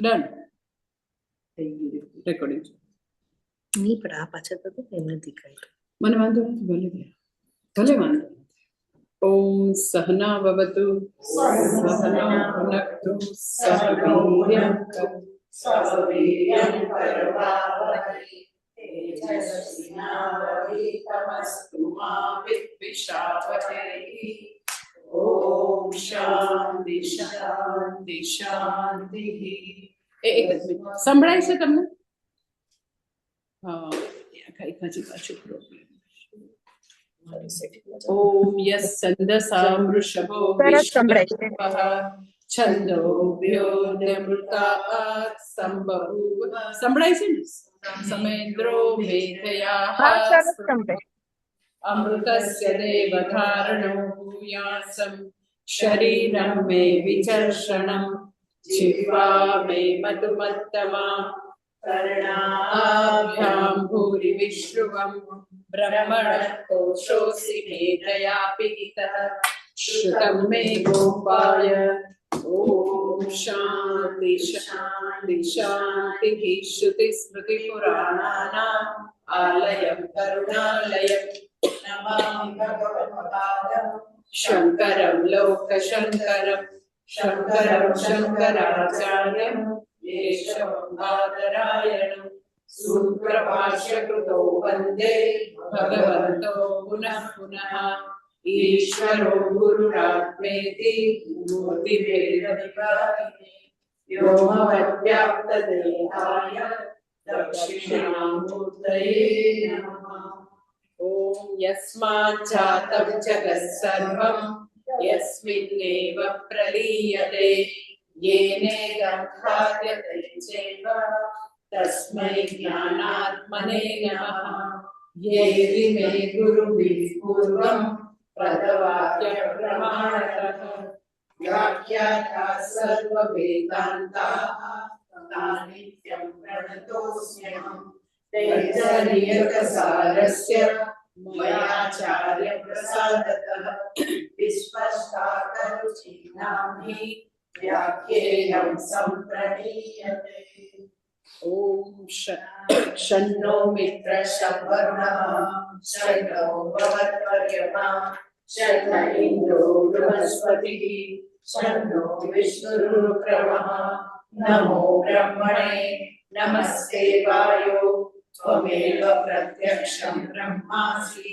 Done recording નહીં પણ આ પાછળ તો એમ નથી કાંઈ. મને વાંધો નથી, ભલે ભલે વાંધો નથી. ઓમ સહના ભવતુ સહના ભુનક્તુ સહ વીર્યં કરવાવહૈ તેજસ્વિનાવધીતમસ્તુ મા વિદ્વિષાવહૈ. ઓમ શાંતિ શાંતિ શાંતિ. એક જ મિનિટ, સંભળાય છે તમને? હા, કઈ હજી પાછું પ્રોબ્લેમ. ઓમ યસ્સંદસા વૃષભો વિશ્વપઃ છંદોભ્યોऽમૃતાત્ સંબભૂવ. સંભળાય છે ને? સમેન્દ્રો મેધયા અમૃતસ્ય દેવધારણો ભૂયાસં શરીરં મે વિચર્ષણં જીહ્વા મે મધુમત્તમા કર્ણાભ્યામ ભૂરિ વિશ્રુવં બ્રહ્મણઃ કોશોऽસि મેધયા પીતઃ શ્રુतं મે ગોપાય. ઓમ શાંતિ શાંતિ શાંતિ. શ્રુતિ સ્મૃતિ પુરાણાનાં આલયં કરુણાલયં નમામિ ભગવત્પાદં શંકરં લોકશંકરં શંકરં શંકરાચાર્યં કેશવં બાદરાયણં સૂત્રભાષ્યકૃતો વંદે ભગવન્તો પુનઃ પુનઃ. ઈશ્વરો ગુરુરાત્મેતિ મૂર્તિભેદવિભાગિને વ્યોમવદ્વ્યાપ્તદેહાય દક્ષિણામૂર્તયે નમઃ. ઓમ યસ્માચ્છાતં જગत् સર્વં યસ્મિન્નેવ પ્રલીયતે येनेदं खाद्यते चैव तस्मै ज्ञानात्मने नमः. ये इमे गुरुभिः पूर्वं प्रदवाक्यप्रमाणतः व्याख्याता सर्ववेदान्ताः तानित्यं प्रणतोऽस्म्यहं. तैत्तरीयकसारस्य मयाचार्यप्रसादतः विस्पष्टातरुचिनाम्नि व्याख्येयं सम्प्रणीयते. ओम शन्नो मित्रः वरुणः शन्नो भवत्वर्यमा शन्न इन्द्रो बृहस्पतिः शन्नो विष्णुरुक्रमः. नमो ब्रह्मणे नमस्ते वायो त्वमेव प्रत्यक्षं ब्रह्मासि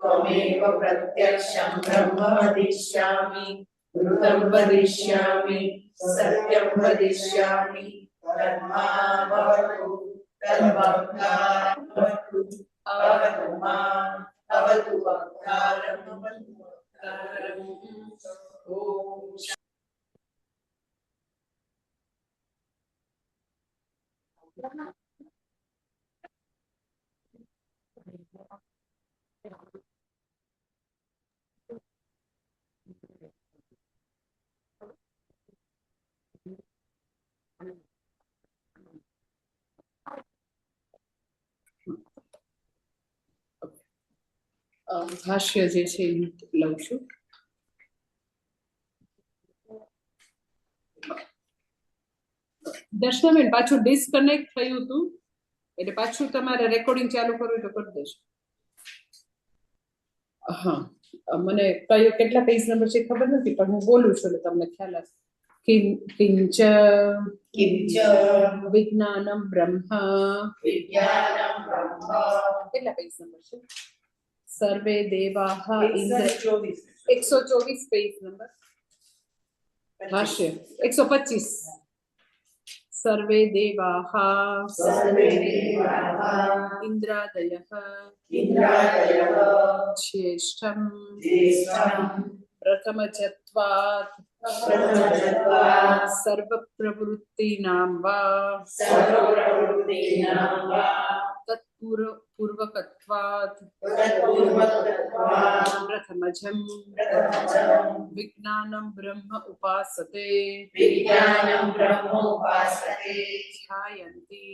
त्वमेव प्रत्यक्षं ब्रह्म वदिष्यामि ऋतं वदिष्यामि सत्यं वदिष्यामि. तन्मामवतु तन्वक्तारमवतु अवतु माम् अवतु वक्तारम् अवतु वक्तारम्. ओम ભાષ્ય જે છે એ લઉં છું. દર્શનાબેન પાછું ડિસ્કનેક્ટ થયું હતું એટલે પાછું તમારે રેકોર્ડિંગ ચાલુ કરવું તો કરી દેજો. હા, મને કયો કેટલા પેજ નંબર છે ખબર નથી પણ હું બોલું છું એટલે તમને ખ્યાલ હશે. કિંચ વિજ્ઞાનમ બ્રહ્મ. કેટલા પેજ નંબર છે? સર્વે દેવાહ ઇન્દ્ર. 124 પેજ નંબર. ભાષ્ય 125. सर्वे देवाः इन्द्रादयः ज्येष्ठं प्रथमजत्वात् सर्वप्रवृत्तीनां वा तत्पूर्वकत्वात् प्रथमजं विज्ञानं ब्रह्म उपासते ध्यायन्ति.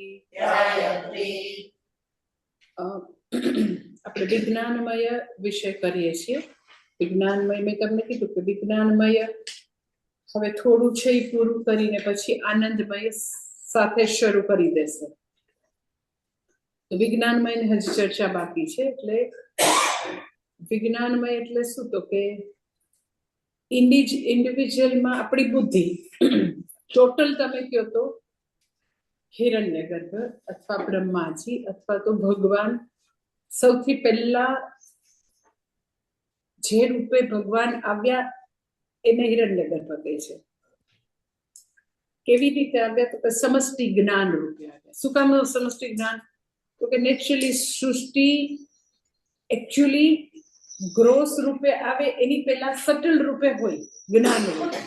આપણે વિજ્ઞાનમય વિષય કરીએ છીએ. વિજ્ઞાનમય મેં તમને કીધું કે વિજ્ઞાનમય હવે થોડું છે એ પૂરું કરીને પછી આનંદમય સાથે શરૂ કરી દેશે. તો વિજ્ઞાનમય હજી ચર્ચા બાકી છે. એટલે વિજ્ઞાનમય એટલે શું? તો કે ઇન્ડિવિજ્યુઅલમાં આપણી બુદ્ધિ ટોટલ તમે કહો તો હિરણ્યગર્ભ અથવા બ્રહ્માજી અથવા તો ભગવાન સૌથી પહેલા જે રૂપે ભગવાન આવ્યા એને હિરણ્યગર્ભ કહે છે. કેવી રીતે આવ્યા? તો કે સમષ્ટિ જ્ઞાન રૂપે આવ્યા. શું કામ સમષ્ટિ જ્ઞાન? તો કે નેચરલી સૃષ્ટિ એકચ્યુઅલી ગ્રોસ રૂપે આવે એની પહેલા સટલ રૂપે હોય, જ્ઞાન રૂપે.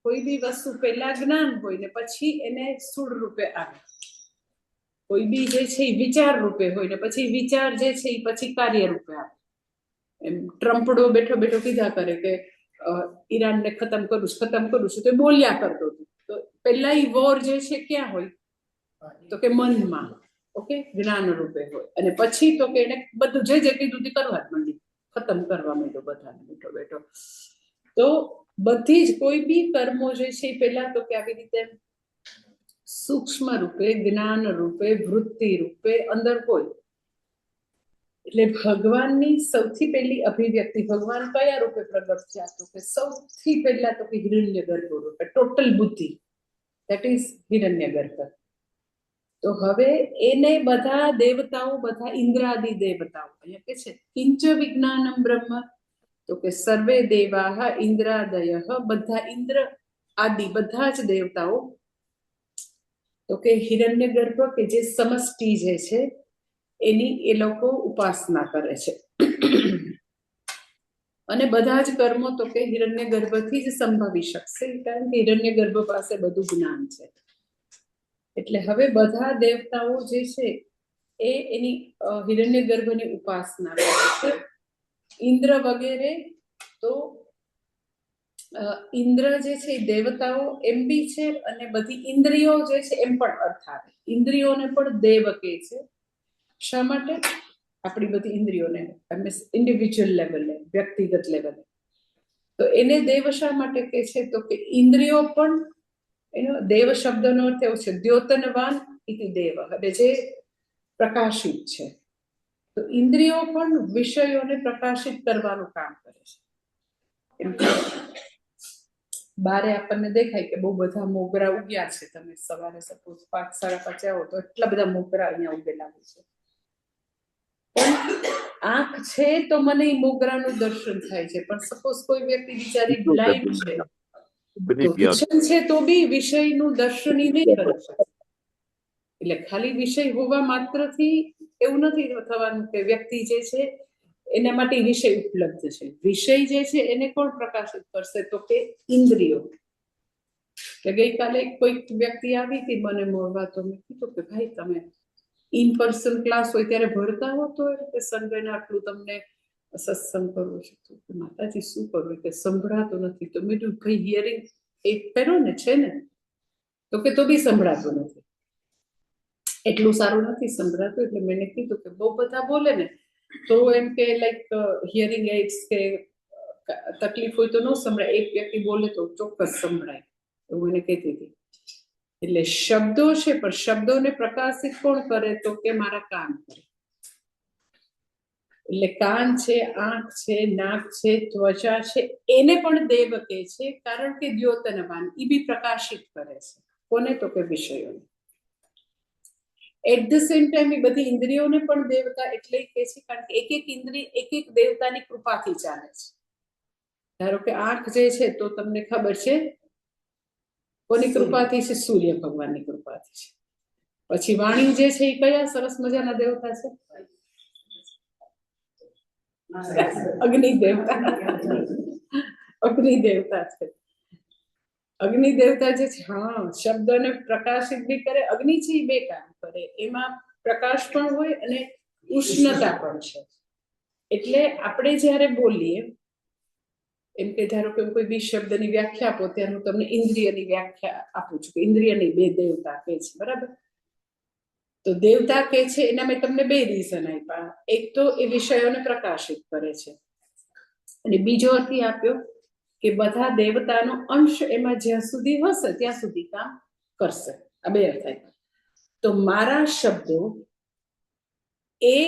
કોઈ બી વસ્તુ પહેલા જ્ઞાન હોય ને પછી એને સ્થૂળ રૂપે આવે. કોઈ બી જે છે એ વિચાર રૂપે હોય ને પછી વિચાર જે છે એ પછી કાર્ય રૂપે આવે. એમ ટ્રમ્પડો બેઠો બેઠો કીધા કરે કે ઈરાનને ખતમ કરું છું, તો બોલ્યા કરતો હતો. તો પહેલા એ વોર જે છે ક્યાં હોય? તો કે મનમાં. ઓકે, જ્ઞાન રૂપે હોય. અને પછી તો કે એને બધું જે કીધું તે કરવા જ માંડી, ખતમ કરવા માંડ્યો બધાને બેઠો બેઠો. તો બધી જ કોઈ બી કર્મો જે છે પહેલા તો કે આવી રીતે સૂક્ષ્મ રૂપે, જ્ઞાન રૂપે, વૃત્તિ રૂપે અંદર હોય. એટલે ભગવાનની સૌથી પહેલી અભિવ્યક્તિ ભગવાન કયા રૂપે પ્રગટ થયા? તો કે સૌથી પહેલા તો કે હિરણ્યગર્ભ રૂપે, ટોટલ બુદ્ધિ, દેટ ઇઝ હિરણ્યગર્ભ. તો હવે એને બધા દેવતાઓ, બધા ઇન્દ્રાદિ દેવતાઓ અહીંયા કે છે કિંચ વિજ્ઞાનમ બ્રહ્મ, તો કે સર્વે દેવાહ ઇન્દ્રાદયઃ, બધા ઇન્દ્ર આદિ બધા જ દેવતાઓ તો કે હિરણ્યગર્ભ કે જે સમષ્ટિ જે છે એની એ લોકો ઉપાસના કરે છે. અને બધા જ કર્મો તો કે હિરણ્યગર્ભથી જ સંભવી શકશે, કારણ કે હિરણ્યગર્ભ પાસે બધું જ્ઞાન છે. એટલે હવે બધા દેવતાઓ જે છે એ એની હિરણ્યગર્ભની ઉપાસના કરે છે. ઇન્દ્ર વગેરે તો ઇન્દ્ર જે છે એ દેવતાઓ એમ બી છે, અને બધી ઇન્દ્રિયો જે છે એમ પણ અર્થ આવે. ઇન્દ્રિયોને પણ દેવ કહે છે. શા માટે? આપણી બધી ઇન્દ્રિયોને ઇન્ડિવિજ્યુઅલ લેવલે, વ્યક્તિગત લેવલે. તો એને દેવ શા માટે કહે છે? તો કે ઇન્દ્રિયો પણ એનો દેવ શબ્દનો અર્થ એવો છે દ્યોતનવાન ઇતિ દેવ, એટલે જે પ્રકાશિત છે. તો ઇન્દ્રિયો પણ વિષયોને પ્રકાશિત કરવાનું કામ કરે છે. એમ બારે આપણને દેખાય કે બહુ બધા મોગરા ઉગ્યા છે. તમે સવારે સપોઝ 5-5:30 આવો તો એટલા બધા મોગરા અહીંયા ઉગેલા હોય છે. આંખ છે તો મને એ મોગરાનું દર્શન થાય છે, પણ સપોઝ કોઈ વ્યક્તિ બિચારી બ્લાઇન્ડ છે તો વિષય છે તો બી વિષયનું દર્શન ઈ નહીં કરી શકે. એટલે ખાલી વિષય હોવા માત્રથી એવું નથી થવાનું કે વ્યક્તિ જે છે એના માટે વિષય ઉપલબ્ધ છે. વિષય જે છે એને કોણ પ્રકાશિત કરશે? તો કે ઇન્દ્રિયો. કે ગઈકાલે કોઈક વ્યક્તિ આવી હતી મને મળવા, તો મેં કીધું કે ભાઈ તમે ઇન પર્સન ક્લાસ હોય ત્યારે ભરતા હો તો કે સંડેને આટલું તમને સત્સંગ કરવો છે. તો માતાજી શું કરવું? કે સંભળાતું નથી. તો મેં કીધું ભાઈ હિયરિંગ એક પહેરો ને છે ને, તો કે તો બી સંભળાતું નથી, એટલું સારું નથી સંભળાતું. એટલે મેં કીધું કે બહુ બધા બોલે ને તો એમ કે લાઈક હિયરિંગ એડ્સ કે તકલીફ હોય તો ન સંભળાય, એક વ્યક્તિ બોલે તો ચોક્કસ સંભળાય, એવું એને કહેતી હતી. એટલે શબ્દો છે, પણ શબ્દોને પ્રકાશિત કોણ કરે? તો કે મારા કાન કરે. એટલે કાન છે, આંખ છે, નાક છે, ત્વચા છે, એને પણ દેવ કહે છે, કારણ કે દ્યોતનવાન એ બી પ્રકાશિત કરે છે. કોને? તો કે વિષયોને. એટ ધ સેમ ટાઈમ એ બધી ઇન્દ્રિયોને પણ દેવતા એટલે કહે છે, કારણ કે એક એક ઇન્દ્રિય એક એક દેવતાની કૃપાથી ચાલે છે. ધારો કે આંખ જે છે તો તમને ખબર છે કોની કૃપાથી છે? સૂર્ય ભગવાનની કૃપાથી છે. પછી વાણી જે છે એ કયા સરસ મજાના દેવતા છે? અગ્નિ દેવતા. અગ્નિ દેવતા છે. અગ્નિ દેવતા જે છે, હા, શબ્દને પ્રકાશિત બી કરે. અગ્નિ છે એ બે કામ કરે, એમાં પ્રકાશ પણ હોય અને ઉષ્ણતા પણ છે. એટલે આપણે જ્યારે બોલીએ એમ કે ધારો કે કોઈ બી શબ્દની વ્યાખ્યા આપો ત્યારે હું તમને ઇન્દ્રિયની વ્યાખ્યા આપું છું કે ઇન્દ્રિયની બે દેવતા કહે છે, બરાબર? તો દેવતા કહે છે એના મેં તમને બે રીઝન આપ્યા. એક તો એ વિષયોને પ્રકાશિત કરે છે, અને બીજો અર્થ આપ્યો કે બધા દેવતાનો અંશ એમાં જ્યાં સુધી હશે ત્યાં સુધી કામ કરશે. આ બે અર્થ થાય. તો મારા શબ્દો એ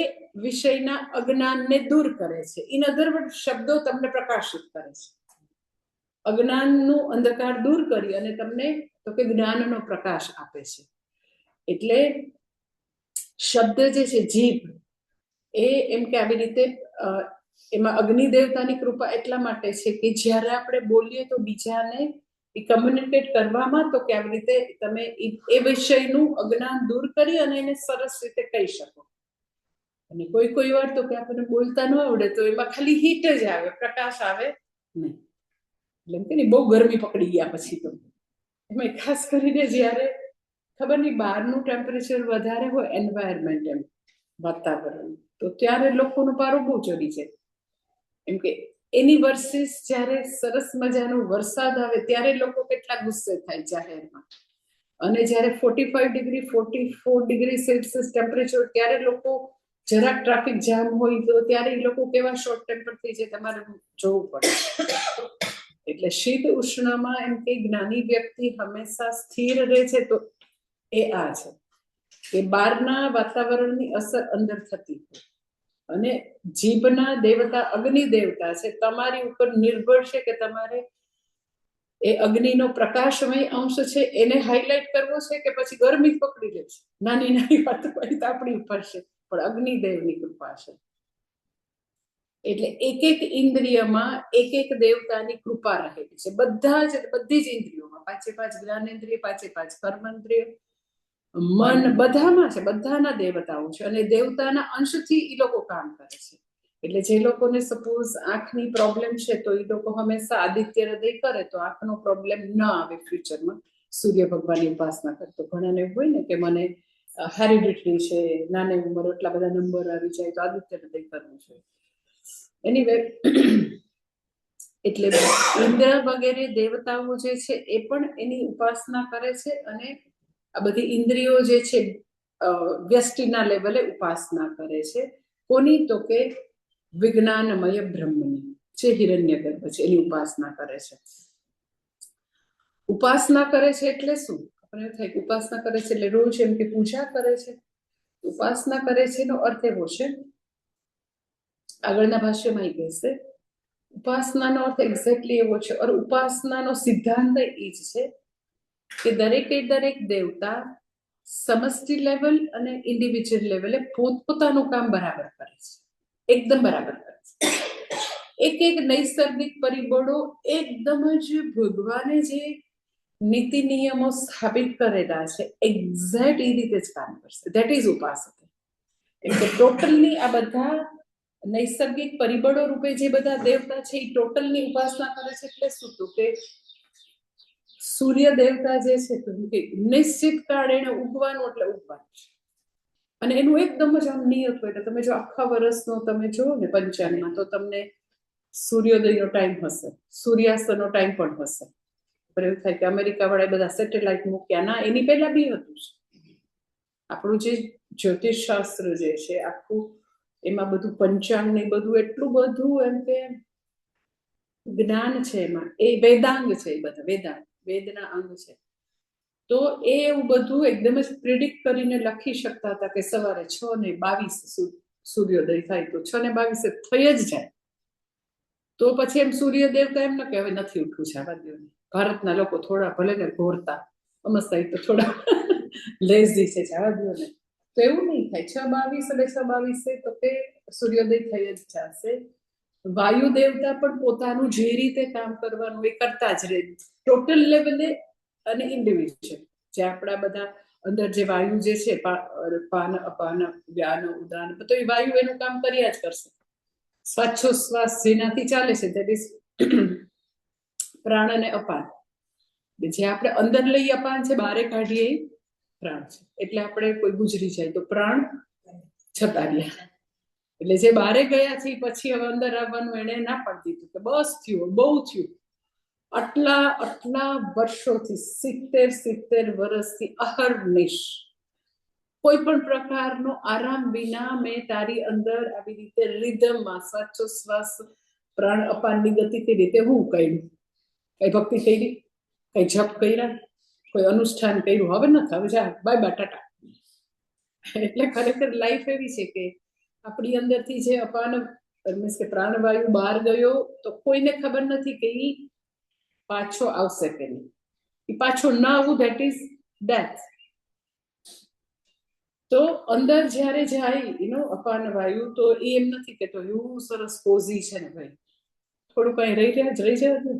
વિષયના અજ્ઞાનને દૂર કરે છે. ઇન અધર વર્ડ, શબ્દો તમને પ્રકાશિત કરે છે, અજ્ઞાનનું અંધકાર દૂર કરી અને તમને તો કે જ્ઞાનનો પ્રકાશ આપે છે. એટલે શબ્દ જે છે, જીભ, એ એમ કે આવી રીતે એમાં અગ્નિ દેવતાની કૃપા એટલા માટે છે કે જ્યારે આપણે બોલીએ તો બીજાને કમ્યુનિકેટ કરવામાં તો કે આવી રીતે તમે એ વિષયનું અજ્ઞાન દૂર કરી અને એને સરસ રીતે કહી શકો. અને કોઈ કોઈ વાર તો કે આપણને બોલતા ન આવડે તો એમાં ખાલી હીટ જ આવે, પ્રકાશ આવે નહીં. એટલે કે બહુ ગરમી પકડી ગયા પછી તો એમાં ખાસ કરીને જ્યારે ખબર નહીં બહારનું ટેમ્પરેચર વધારે હોય, એન્વાયરમેન્ટ, એમ વાતાવરણ, તો ત્યારે લોકોનો પારો બહુ ચડી જાય. એમ કે એની વર્સિસ જ્યારે સરસ મજાનો વરસાદ આવે ત્યારે લોકો કેટલા ગુસ્સે થાય જાહેરમાં, અને જ્યારે 45 ડિગ્રી 44 ડિગ્રી સેલ્સિયસ ટેમ્પરેચર ત્યારે લોકો જરાક ટ્રાફિક જામ હોય તો ત્યારે એ લોકો કેવા શોર્ટ ટેમ્પર થઈ જાય, તમારે જોવું પડે. એટલે શીત ઉષ્ણમાં એમ કે જ્ઞાની વ્યક્તિ હંમેશા સ્થિર રહે છે. તો એ આ છે કે બહારના વાતાવરણની અસર અંદર થતી હોય, અને જીભના દેવતા અગ્નિ દેવતા છે, તમારી ઉપર નિર્ભર છે કે તમારે એ અગ્નિનો પ્રકાશમય અંશ છે એને હાઇલાઇટ કરવો છે કે પછી ગરમી પકડી લે છે. નાની નાની વાત હોય તો આપણી ઉપર છે, પણ અગ્નિદેવની કૃપા છે. એટલે એક એક ઇન્દ્રિયમાં એક એક દેવતાની કૃપા રહેલી છે. બધી જ ઇન્દ્રિયોમાં, 5 જ્ઞાનેન્દ્રિય, 5 કર્મેન્દ્રિય, મન, બધામાં છે, બધાના દેવતાઓ છે, અને દેવતાના અંશથી એ લોકો કામ કરે છે. એટલે જે લોકોને સપોઝ આંખની પ્રોબ્લેમ છે તો એ લોકો હંમેશા આદિત્ય હૃદય કરે તો આંખનો પ્રોબ્લેમ ન આવે ફ્યુચરમાં. સૂર્ય ભગવાનની ઉપાસના કરતો ઘણાને એવું હોય ને કે મને હેરિડિટરી છે, નાની ઉંમર એટલા બધા નંબર આવી જાય તો આદિત્ય હૃદય કરવું છે. એનીવે, એટલે ઇન્દ્ર વગેરે દેવતાઓ જે છે એ પણ એની ઉપાસના કરે છે, અને આ બધી ઇન્દ્રિયો જે છે વ્યષ્ટિના લેવલે ઉપાસના કરે છે. કોની? તો કે વિજ્ઞાનમય બ્રહ્મની, જે હિરણ્યગર્ભ છે એની ઉપાસના કરે છે. ઉપાસના કરે છે એટલે શું? આપણને થાય કે ઉપાસના કરે છે એટલે રોજ એમ કે પૂજા કરે છે. ઉપાસના કરે છે એનો અર્થ એવો છે, આગળના ભાષ્યમાં કહેશે, ઉપાસનાનો અર્થ એક્ઝેક્ટલી એવો છે, और ઉપાસનાનો સિદ્ધાંત એ જ છે કે દરેક દેવતા સમષ્ટિ લેવલ અને ઇન્ડિવિજ્યુઅલ લેવલે પોતપોતાનું કામ બરાબર કરે છે, એકદમ બરાબર કરે છે. એક એક નૈસર્ગિક પરિબળો એકદમ જ ભગવાને જે નીતિ નિયમો સ્થાપિત કરેલા છે એક્ઝેક્ટ એ રીતે જ કામ કરશે. ધેટ ઇઝ ઉપાસના. એટલે ટોટલની આ બધા નૈસર્ગિક પરિબળો રૂપે જે બધા દેવતા છે એ ટોટલની ઉપાસના કરે છે. એટલે શું? તો કે સૂર્ય દેવતા જે છે નિશ્ચિત કાળ એને ઉગવાનું એટલે ઉગવાનું છે, અને એનું એકદમ જ આમ નિયત હોય. એટલે તમે જો આખા વર્ષનો તમે જુઓ ને પંચાંગમાં તો તમને સૂર્યોદયનો ટાઈમ હશે, સૂર્યાસ્તનો ટાઈમ પણ હશે. પણ એવું થાય કે અમેરિકા વાળા બધા સેટેલાઇટ મૂક્યા, ના, એની પહેલા બી હતું. આપણું જે જ્યોતિષ શાસ્ત્ર જે છે આખું, એમાં બધું પંચાંગ ને બધું એટલું બધું એમ કે જ્ઞાન છે એમાં. એ વેદાંગ છે, એ બધા વેદના અંગ છે. તો એ એવું બધું એકદમ જ પ્રિડિક્ટ કરીને લખી શકતા હતા કે સવારે 6:22 સૂર્યોદય થાય, તો 6:22 થઈ જ જાય. તો પછી એમ સૂર્ય દેવતા એમ ન કે હવે નથી ઉઠવું છે, આવા દેવ. ભારતના લોકો થોડા ભલે ને ઘોરતા સમજતા તો થોડા લેઝી છે, જવા દો ને. તો એવું નહીં થાય. 6:22 6:22 તો કે સૂર્યોદય થઈ જ જશે. વાયુ દેવતા પણ પોતાનું જે રીતે કામ કરવાનું એ કરતા જ રહે, ટોટલ લેવલે અને ઇન્ડિવિજ્યુઅલ. જે આપણા બધા અંદર જે વાયુ જે છે, પાન અપાન વ્યાન ઉદાન, તો એ વાયુ એનું કામ કર્યા જ કરશે. શ્વાસોશ્વાસ જેનાથી ચાલે છે દેટ ઇઝ પ્રાણ અને અપાન. જે આપણે અંદર લઈ અપાન છે, બહારે કાઢીએ પ્રાણ છે. એટલે આપણે કોઈ ગુજરી જાય તો પ્રાણ જતા રહ્યા. એટલે જે બહારે ગયા છે પછી હવે અંદર આવવાનું એને ના પાડી દીધું કે બસ થયું, બહુ થયું. આટલા વર્ષોથી 70 વર્ષથી અહર્નિશ કોઈ પણ પ્રકારનો આરામ વિના મેં તારી અંદર આવી રીતે રિધમમાં શ્વાસોશ્વાસ પ્રાણ અપાનની ગતિથી રીતે હું કર્યું. કઈ ભક્તિ કરી, કઈ જપ કર્યા, કોઈ અનુષ્ઠાન કર્યું, હવે નથી, હવે જા બાય બાય ટાટા. એટલે ખરેખર લાઈફ એવી છે કે આપણી અંદરથી જે અપાન મીન્સ કે પ્રાણવાયુ બહાર ગયો તો કોઈને ખબર નથી કે એ પાછો આવશે કે નહીં. એ પાછો ન આવવું, ધેટ ઇઝ ડેથ. તો અંદર જ્યારે જાય અપાન વાયુ, તો એ એમ નથી કેતો એવું સરસ કોઝી છે ને ભાઈ, થોડું કઈ રહી જાય ને.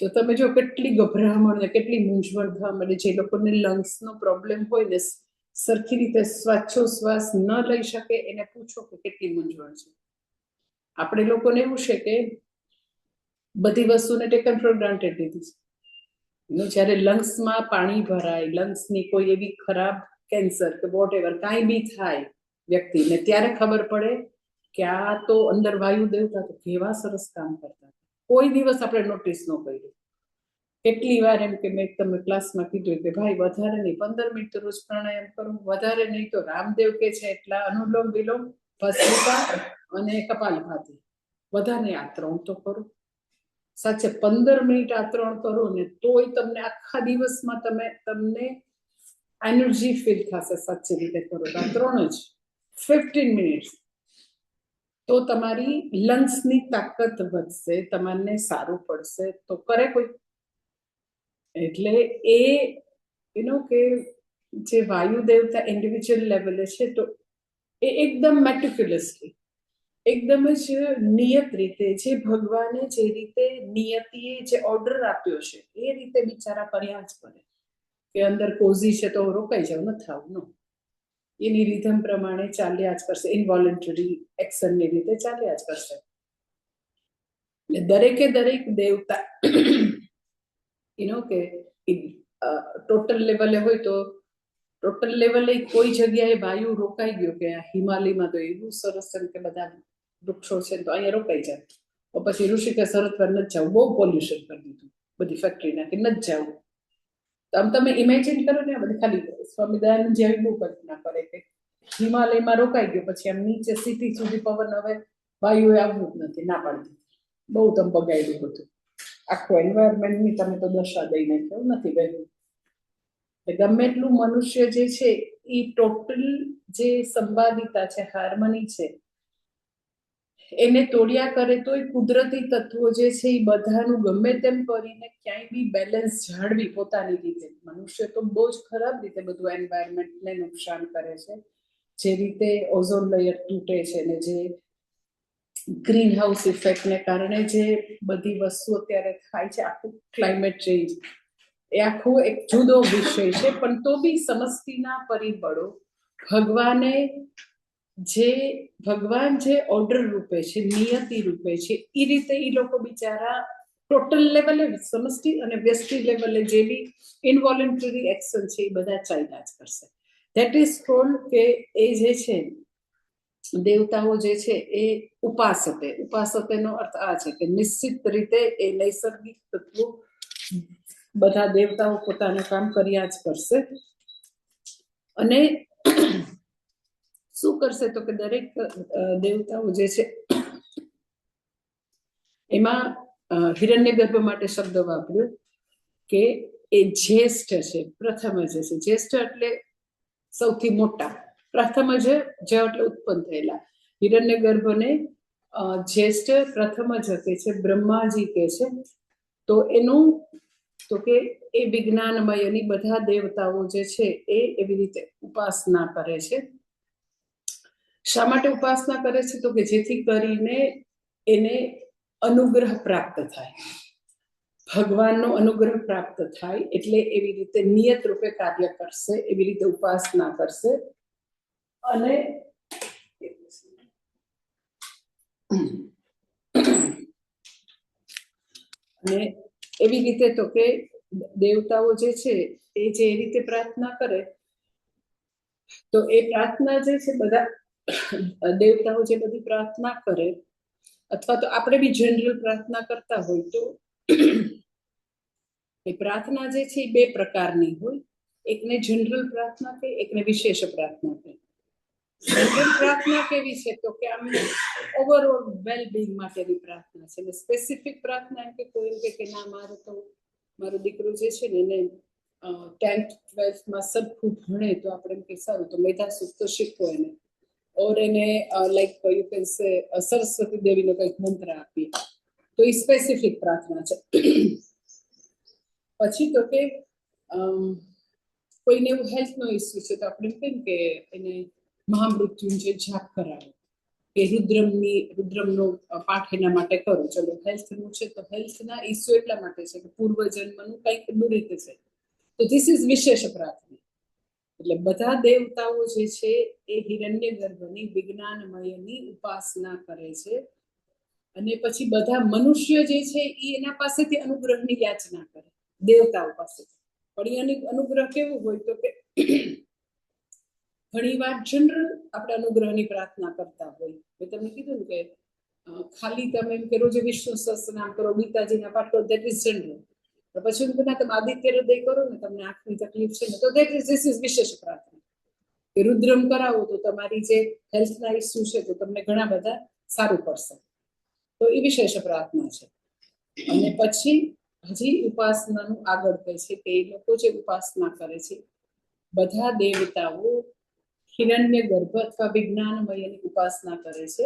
તો તમે જો કેટલી ગભરામણ ને કેટલી મૂંઝવણ થવા મળે. જે લોકોને લંગ્સનો પ્રોબ્લેમ હોય ને, સરખી રીતે શ્વાસોશ્વાસ ન લઈ શકે, એને પૂછો કે કેટલી મૂંઝવણ છે. આપણે લોકોને એવું છે કે બધી વસ્તુને ટેકન ફોર ગ્રાન્ટેડ લીધી છે. જ્યારે લંગ્સમાં પાણી ભરાય, લંગ્સની કોઈ એવી ખરાબ કેન્સર કે વોટ એવર કાંઈ બી થાય વ્યક્તિને, ત્યારે ખબર પડે કે આ તો અંદર વાયુ દેવતા તો કેવા સરસ કામ કરતા. કોઈ દિવસ આપણે નોટિસ ન કર્યું. કેટલી વાર એમ કે મેં તમે ક્લાસમાં કીધું કે ભાઈ વધારે નહીં, 15 મિનિટ તો રોજ પ્રાણાયામ કરું, વધારે નહીં તો રામદેવ કે છે એટલા અનુલોમ વિલોમ, ભસ્ત્રિકા અને કપાલભાતિ, વધારે આ 3 તો કરું. સાચે 15 મિનિટ આ 3 કરો ને તોય તમને આખા દિવસમાં તમને એનર્જી ફીલ થશે. સાચી રીતે કરો તો આ 3 જ 15 મિનિટ, તો તમારી લંગ્સની તાકાત વધશે, તમને સારું પડશે. તો કરે કોઈ. એટલે એ કે જે વાયુ દેવતા ઇન્ડિવિજ્યુઅલ લેવલે છે, તો એ એકદમ મેટિક્યુલસલી, એકદમ જ નિયત રીતે, જે ભગવાને જે રીતે નિયતિએ જે ઓર્ડર આપ્યો છે એ રીતે બિચારા કર્યા જ કરે. કે અંદર કોઝી છે તો રોકાઈ જાવ, ન થાવ, નો, એની રીધમ પ્રમાણે ચાલ્યા જ કરશે. ઇનવોલન્ટરી એક્શનની રીતે ચાલ્યા જ કરશે. એટલે દરેકે દરેક દેવતા કે ટોટલ લેવલે હોય તો ટોટલ લેવલે કોઈ જગ્યાએ વાયુ રોકાઈ ગયો, કે હિમાલયમાં તો એવું સરસ છે કે બધા વૃક્ષો છે તો અહીંયા રોકાઈ જાય. તો પછી ઋષિકેશ હરિદ્વાર નથી જવું, બહુ પોલ્યુશન કરી દીધું, બધી ફેક્ટરી નાખી, નથી જવું. આમ તમે ઇમેજિન કરો ને, આ બધી ખાલી સ્વામી દયાનંદ જેવી બહુ કલ્પના કરે કે હિમાલયમાં રોકાઈ ગયો, પછી આમ નીચે સિટી સુધી પવન હવે વાયુ આવવું જ નથી, ના પાડી દીધી. બહુ તમે બગાડ્યું બધું, આખું એન્વાયરમેન્ટની તમે તો દશા દઈ નાખ્યો નથી બહેન. ગમે એટલું મનુષ્ય જે છે એ ટોટલ જે સંવાદિતા છે, હાર્મની છે, એને તોડ્યા કરે તોય કુદરતી તત્વો જે છે એ બધાનું ગમે તેમ કરીને ક્યાંય બી બેલેન્સ જાળવી પોતાની રીતે. મનુષ્ય તો બહુ જ ખરાબ રીતે બધું એન્વાયરમેન્ટને નુકસાન કરે છે. જે રીતે ઓઝોન લેયર તૂટે છે ને જે ગ્રીન હાઉસ ઇફેક્ટને કારણે જે બધી વસ્તુ અત્યારે થાય છે, આખું ક્લાઇમેટ ચેન્જ, એ આખું એક જુદો વિષય છે. પણ તો બી સમષ્ટિના પરિબળો ભગવાન જે ઓર્ડર રૂપે છે, નિયતિ રૂપે છે, એ રીતે એ લોકો બિચારા ટોટલ લેવલે, સમષ્ટિ અને વ્યષ્ટિ લેવલે જે બી ઇનવોલન્ટરી એક્શન છે એ બધા ચાલ્યા જ કરશે. ધેટ ઇઝ કોલ્ડ કે એ જે છે દેવતાઓ જે છે એ ઉપાસતેનો અર્થ આ છે કે નિશ્ચિત રીતે એ નૈસર્ગિક તત્વો બધા દેવતાઓ પોતાનું કામ કર્યા જ કરશે. અને શું કરશે તો કે દરેક દેવતાઓ જે છે એમાં હિરણ્યગર્ભ માટે શબ્દ વાપર્યો કે એ જ્યેષ્ઠ છે, પ્રથમ જ છે. જ્યેષ્ઠ એટલે સૌથી મોટા, પ્રથમ જ એટલે ઉત્પન્ન થયેલા. હિરણ્યગર્ભને જ્યેષ્ઠ પ્રથમ જ કે છે, બ્રહ્માજી કે છે. તો એનું તો કે એ વિજ્ઞાનમયની બધા દેવતાઓ જે છે એ એવી રીતે ઉપાસના કરે છે. શા માટે ઉપાસના કરે છે તો કે જેથી કરીને એને અનુગ્રહ પ્રાપ્ત થાય, ભગવાનનો અનુગ્રહ પ્રાપ્ત થાય. એટલે એવી રીતે નિયત રૂપે કાર્ય કરશે, એવી રીતે ઉપાસના કરશે. અને એવી રીતે તો કે દેવતાઓ જે છે એ જે રીતે પ્રાર્થના કરે, તો એ પ્રાર્થના જે છે બધા દેવતાઓ જે બધી પ્રાર્થના કરે, અથવા તો આપણે બી જનરલ પ્રાર્થના કરતા હોય, તો એ પ્રાર્થના જે છે એ 2 પ્રકારની હોય. એકને જનરલ પ્રાર્થના કહે, એકને વિશેષ પ્રાર્થના કહે. જનરલ પ્રાર્થના કેવી છે તો કે આમ ઓવરઓલ વેલબિંગ માટેની પ્રાર્થના છે. સ્પેસિફિક પ્રાર્થના એમ કે કોઈ કે ના મારે તો મારો દીકરો જે છે ને એને 10th 12th સબ ખૂબ ભણે તો આપણે એમ કે સારું તો મેધા સુખ તો શીખવો એને ઓર એને like you can say Saraswati દેવીનો કંઈક મંત્ર આપીએ તો એ સ્પેસિફિક પ્રાર્થના છે. પછી તો કે કોઈને એવું હેલ્થનો ઇસ્યુ છે તો આપણે એમ કહીએ કે એને મહામૃત્યુંજય જાપ કરાવો કે રુદ્રમનો પાઠ એના માટે કરો. ચલો હેલ્થનું છે તો હેલ્થના ઇસ્યુ એટલા માટે છે કે પૂર્વજન્મનું કંઈક દુરિત છે તો ધીસ ઇઝ વિશેષ પ્રાર્થના. એટલે બધા દેવતાઓ જે છે એ હિરણ્ય ગર્ભની વિજ્ઞાનમયની ઉપાસના કરે છે અને પછી બધા મનુષ્ય જે છે એ એના પાસેથી અનુગ્રહની યાચના કરે દેવતાઓ પાસેથી. પણ એ અનુગ્રહ કેવું હોય તો કે ઘણી વાર જનરલ આપણે અનુગ્રહની પ્રાર્થના કરતા હોય. મેં તમને કીધું ને કે ખાલી તમે એમ કરો જે વિષ્ણુ સહસ્રનામ કરો ગીતાજીના પાઠ કરો દેટ ઇઝ જનરલ. પછી તમે આદિત્ય હૃદય કરો ને તમને આંખની તકલીફ છે ને તો દેટ ઇઝ ધીસ ઇઝ વિશેષ પ્રાર્થના. કે રુદ્રમ કરાવો તો તમારી જે હેલ્થના ઇસ્યુ છે તો તમને ઘણા બધા સારું પડશે તો એ વિશેષ પ્રાર્થના છે. અને પછી હજી ઉપાસનાનું આગળ કહે છે કે એ લોકો જે ઉપાસના કરે છે બધા દેવતાઓ હિરણ્ય ગર્ભ અથવા વિજ્ઞાનમયની ઉપાસના કરે છે.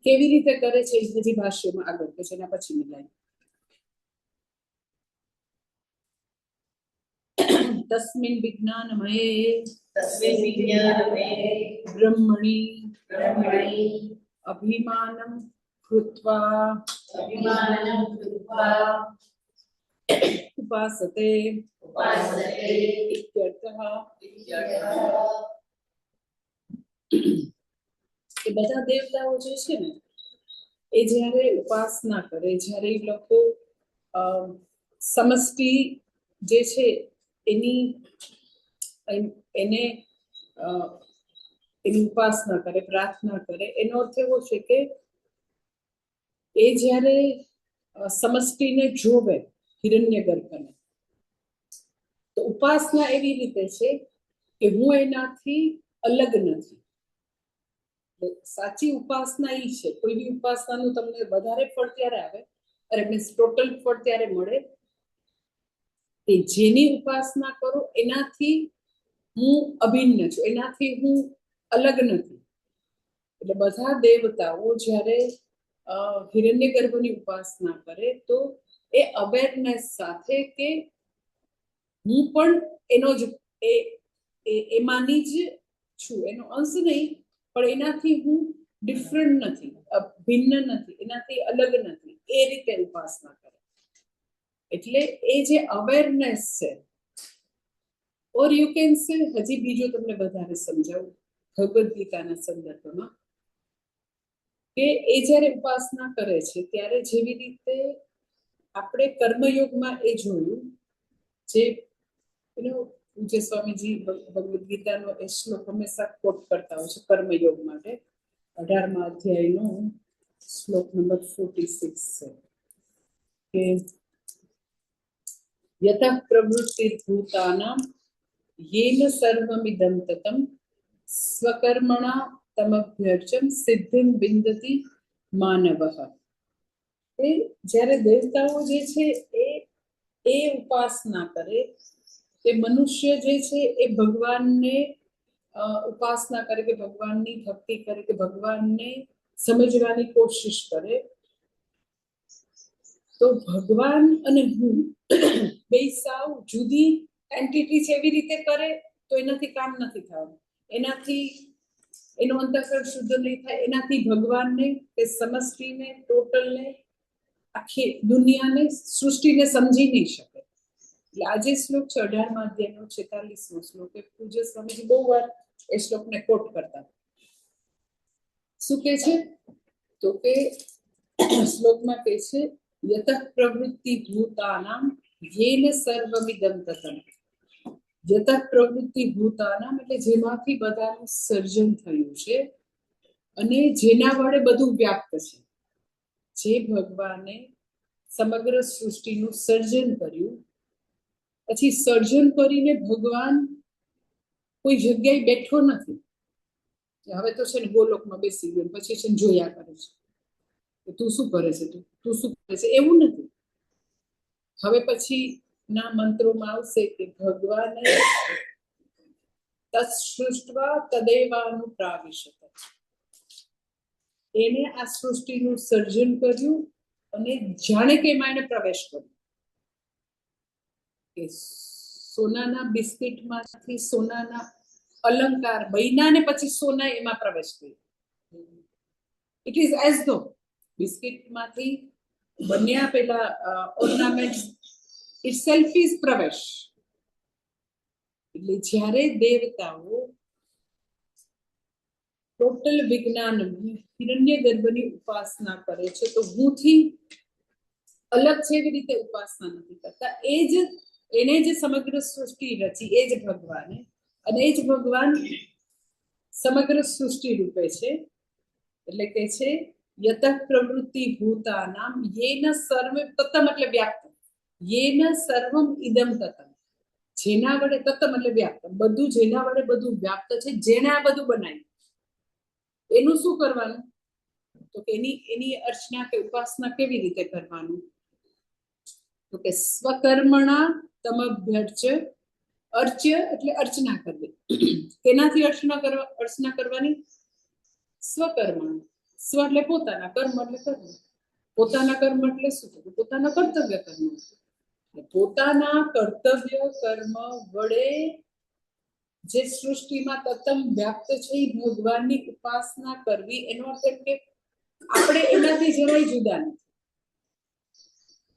કેવી રીતે કરે છે એ હજી ભાષ્યમાં આગળ કહે છે એના પછી મિલાય. તસ્મિન વિજ્ઞાનમયે બ્રહ્મણિ અભિમાનમ કૃત્વા ઉપાસતે ઇત્યર્થઃ. એ બધા દેવતાઓ જે છે ને એ જ્યારે ઉપાસના કરે જ્યારે એ લોકો સમષ્ટિ જે છે એની ઉપાસના કરે પ્રાર્થના કરે એનો અર્થ એવો છે કે એ જ્યારે સમષ્ટિને જોવે હિરણ્ય ગર્ભને તો ઉપાસના એવી રીતે છે કે હું એનાથી અલગ નથી. સાચી ઉપાસના એ છે કોઈ બી ઉપાસનાનું તમને વધારે ફળ ત્યારે આવે અરે મીન્સ ટોટલ ફળ ત્યારે મળે કે જેની ઉપાસના કરો એનાથી હું અભિન્ન છું એનાથી હું અલગ નથી. એટલે બધા દેવતાઓ જ્યારે હિરણ્ય ગર્ભની ઉપાસના કરે તો એ અવેરનેસ સાથે કે હું પણ એનો જ એમાંની જ છું એનો અંશ નહીં પણ એનાથી હું ડિફરન્ટ નથી ભિન્ન નથી એનાથી અલગ નથી એ રીતે ઉપાસના કરે. એટલે એ જે અવેરનેસ છે ઓર યુ કેન સે હજી બીજું તમને વધારે સમજાવું ભગવદ્ ગીતાના સંદર્ભમાં કે એ જ્યારે ઉપાસના કરે છે ત્યારે જેવી રીતે આપણે કર્મયોગમાં એ જોયું જે પૂજ્ય સ્વામીજી ભગવદ્ ગીતાનો એ શ્લોક હંમેશા કોટ કરતા હોય છે કર્મયોગ માટે 18મા અધ્યાયનો શ્લોક નંબર 46 છે કે યતઃ પ્રવૃત્તિર્ભૂતાનાં યેન સર્વમિદં તતં સ્વકર્મણા તમભ્યર્ચન સિદ્ધિમ વિંદતિ માનવઃ. એ જ્યારે દેવતાઓ જે છે એ ઉપાસના કરે એ મનુષ્ય જે છે એ ભગવાનને ઉપાસના કરે કે ભગવાનની ભક્તિ કરે કે ભગવાનને સમજવાની કોશિશ કરે તો ભગવાન અને હું બે સાવ જુદી એન્ટિટી છે એવી રીતે કરે તો એનાથી કામ નથી થવાનું. એનાથી એનો અંતઃકરણ શુદ્ધ નહીં થાય એનાથી ભગવાનને કે સમષ્ટિને ટોટલને આખી દુનિયાને સૃષ્ટિને સમજી નહીં શકે. એટલે આજે શ્લોક છે 18મા અધ્યાયનો 46મો શ્લોક એ પૂજ્ય સ્વામીજી બહુ વાર એ શ્લોકને કોટ કરતા. શું કે છે તો કે શ્લોકમાં કે છે યતઃ પ્રવૃત્તિ ભૂતાનાં યેન સર્વમિદં તતં. યતઃ પ્રવૃત્તિ ભૂતાનાં એટલે જેમાંથી બધાનું સર્જન થયું છે અને જેના વડે બધું વ્યાપ્ત છે. જે ભગવાને સમગ્ર સૃષ્ટિનું સર્જન કર્યું પછી સર્જન કરીને ભગવાન કોઈ જગ્યાએ બેઠો નથી હવે તો છે ને ગોલોકમાં બેસી ગયો પછી છે ને જોયા કરે છે તું શું કરે છે તું શું કરે છે એવું નથી. હવે પછી ના મંત્રોમાં આવશે કે ભગવાને તત્સૃષ્ટવા તદેવાનુપ્રાવિશત, એને આ સૃષ્ટિનું સર્જન કર્યું અને જાણે કે એમાં એને પ્રવેશ કર્યો. કે સોનાના બિસ્કિટમાંથી સોનાના અલંકાર બન્યા ને પછી સોના એમાં પ્રવેશ કર્યો. ઇટ ઇઝ એઝ ધો બિસ્કિટમાંથી બન્યા પેલા ઓર્નામેન્ટ્સ ઇટ સેલ્ફ ઇઝ પ્રવેશ. એટલે જ્યારે દેવતાઓ ટોટલ વિજ્ઞાન હિરણ્ય ગર્ભની ઉપાસના કરે છે તો હુંથી અલગ છે એવી રીતે ઉપાસના નથી કરતા. એને જે સમગ્ર સૃષ્ટિ રચી એ જ ભગવાને, અને એ જ ભગવાન સમગ્ર સૃષ્ટિ રૂપે છે. એટલે કે છે યતઃ પ્રવૃત્તિ ભૂતાનામ યેન સર્વે તતમ એટલે વ્યાપ્ત, યેન સર્વમ ઇદમ તતમ, જેના વડે તતમ એટલે વ્યાપ્ત, બધું જેના વડે બધું વ્યાપ્ત છે, જેને આ બધું બનાવ્યું એનું શું કરવાનું? તો કે એની અર્ચના કે ઉપાસના કેવી રીતે કરવાનું? તો કે સ્વકર્મણા તમભ્યર્ચ્ય, અર્ચ્ય એટલે અર્ચના કરવી. કેનાથી અર્ચના કરવાની? સ્વકર્મણા. સ્વ એટલે પોતાના, કર્મ એટલે કર્મ. પોતાના કર્મ એટલે શું? પોતાના કર્તવ્ય કર્મ. પોતાના કર્તવ્ય કર્મ વડે જે સૃષ્ટિમાં તતમ વ્યાપ્ત છે એ ભગવાનની ઉપાસના કરવી. એનો અર્થ એમ કે આપણે એનાથી જરાય જુદા નથી.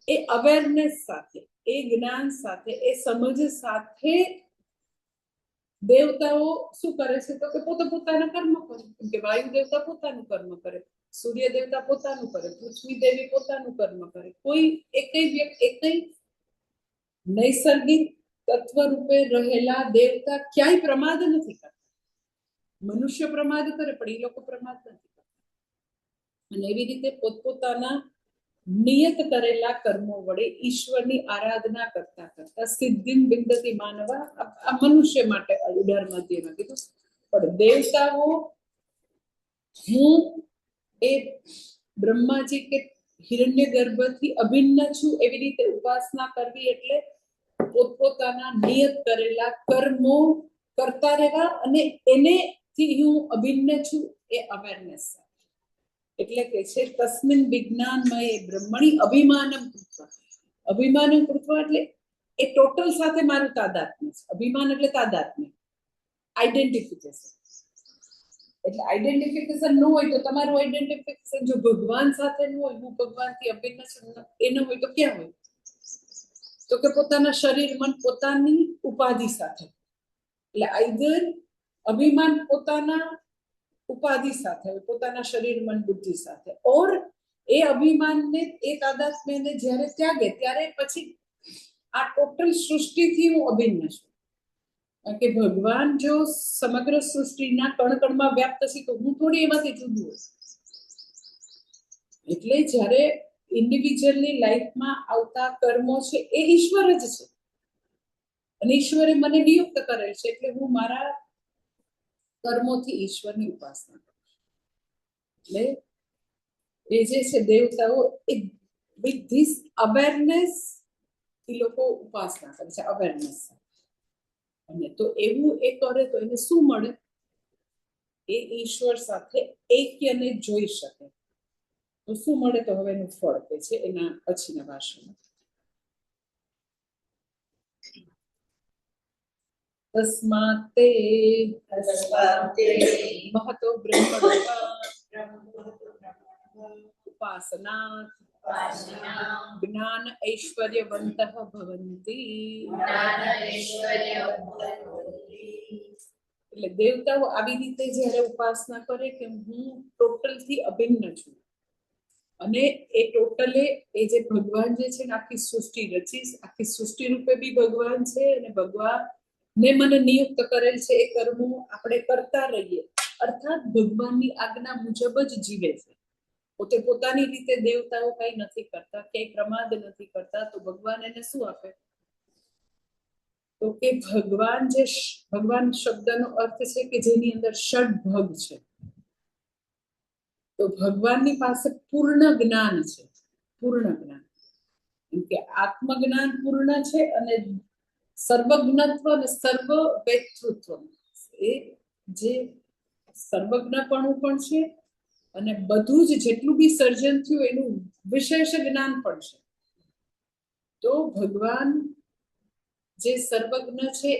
એ અવેરનેસ સાથે, એ જ્ઞાન સાથે, એ સમજ સાથે દેવતાઓ શું કરે છે? તો કે પોતે પોતાના કર્મ કરે. કેમ કે વાયુ દેવતા પોતાનું કર્મ કરે, સૂર્ય દેવતા પોતાનું કરે, પૃથ્વી દેવી પોતાનું કર્મ કરે. કોઈ એકઈ નૈસર્ગિક તત્વ રૂપે રહેલા દેવતા ક્યાંય પ્રમાદ નથી કરતા. મનુષ્ય પ્રમાદ કરે પણ એ લોકો પ્રમાદ નથી કરતા. અને એવી રીતે પોતપોતાના નિયત કરેલા કર્મો વડે ઈશ્વરની આરાધના કરતા કરતા સિદ્ધિમ બિંદતિ માનવા, આ મનુષ્ય માટે ઉદાહરણ મધ્યમાં કીધું. પણ દેવતાઓ હું એ બ્રહ્માજી કે હિરણ્ય ગર્ભથી અભિન્ન છું એવી રીતે ઉપાસના કરવી. એટલે પોતપોતાના નિયત કરેલા કર્મો કરતા રહેવા અને એનેથી હું અભિન્ન છું એ અવેરનેસ. એટલે કે છે તસ્મિન વિજ્ઞાનમય બ્રહ્મણી અભિમાનમ કૃત્વા. અભિમાનમ કૃત્વા એટલે એ ટોટલ સાથે મારું તાદાત્મ્ય છે. અભિમાન એટલે તાદાત્મ્ય, આઈડેન્ટિફિકેશન. એટલે આઈડેન્ટિફિકેશન ન હોય તો તમારું આઈડેન્ટિફિકેશન જો ભગવાન સાથે ન હોય, હું ભગવાનથી અભિન્ન છું એ ન હોય તો ક્યાં હોય? તો કે પોતાના શરીર મન પોતાની ઉપાધિ સાથે. એટલે આઈધર અભિમાન પોતાના ઉપાધિ સાથે, પોતાના શરીર મન બુદ્ધિ સાથે, ઓર એ અભિમાનને, એ તાદાત્મ્યને જ્યારે ત્યાગે ત્યારે પછી આ ટોટલ સૃષ્ટિથી હું અભિન્ન છું. કે ભગવાન જો સમગ્ર સૃષ્ટિના કણકણમાં વ્યાપ્ત છે તો હું થોડી એમાંથી જુદું છું. એટલે જ્યારે ઇન્ડિવિજ્યુઅલની લાઈફમાં આવતા કર્મો છે એ ઈશ્વર જ છે, અને ઈશ્વરે મને નિયુક્ત કરેલ છે. એટલે હું મારા કર્મોથી ઈશ્વરની ઉપાસના કરું છું. એટલે એ જે છે દેવતાઓ એ વિથ ધીસ અવેરનેસ એ લોકો ઉપાસના કરે છે, અવેરનેસ. અને તો એવું એ કરે તો એને શું મળે? એ ઈશ્વર સાથે એક્યને જોઈ શકે. તો શું મળે? તો હવે એનું ફળ કે છે એના પછીના ભાષણમાં. તસ્માતે મહતો બ્રહ્મણા ઉપાસના જ્ઞાન ઐશ્વર્યવંતઃ ભવન્તિ. એટલે દેવતાઓ આવી રીતે જ્યારે ઉપાસના કરે કે હું ટોટલથી અભિન્ન છું, અને એ ટોટલે એ જે ભગવાન જે છે ને આખી સૃષ્ટિ રચી, આખી સૃષ્ટિ રૂપે બી ભગવાન છે, અને ભગવાન ને મને નિયુક્ત કરેલ છે એ કર્મો આપણે કરતા રહીએ. અર્થાત ભગવાનની આજ્ઞા મુજબ જ જીવે છે. પોતે પોતાની રીતે દેવતાઓ કઈ નથી કરતા, કઈ પ્રમાદ નથી કરતા. તો ભગવાન એને શું આપે? તો કે ભગવાન શબ્દનો અર્થ છે કે જેની અંદર ષડભગ છે. તો ભગવાનની પાસે પૂર્ણ જ્ઞાન છે, પૂર્ણ જ્ઞાન. એમ કે આત્મજ્ઞાન પૂર્ણ છે અને સર્વજ્ઞત્વ અને સર્વ વેતૃત્વ, એ જે સર્વજ્ઞપણું પણ છે અને બધું જ જેટલું બી સર્જન થયું એનું વિશેષ જ્ઞાન પણ છે. તો ભગવાન જે સર્વજ્ઞ છે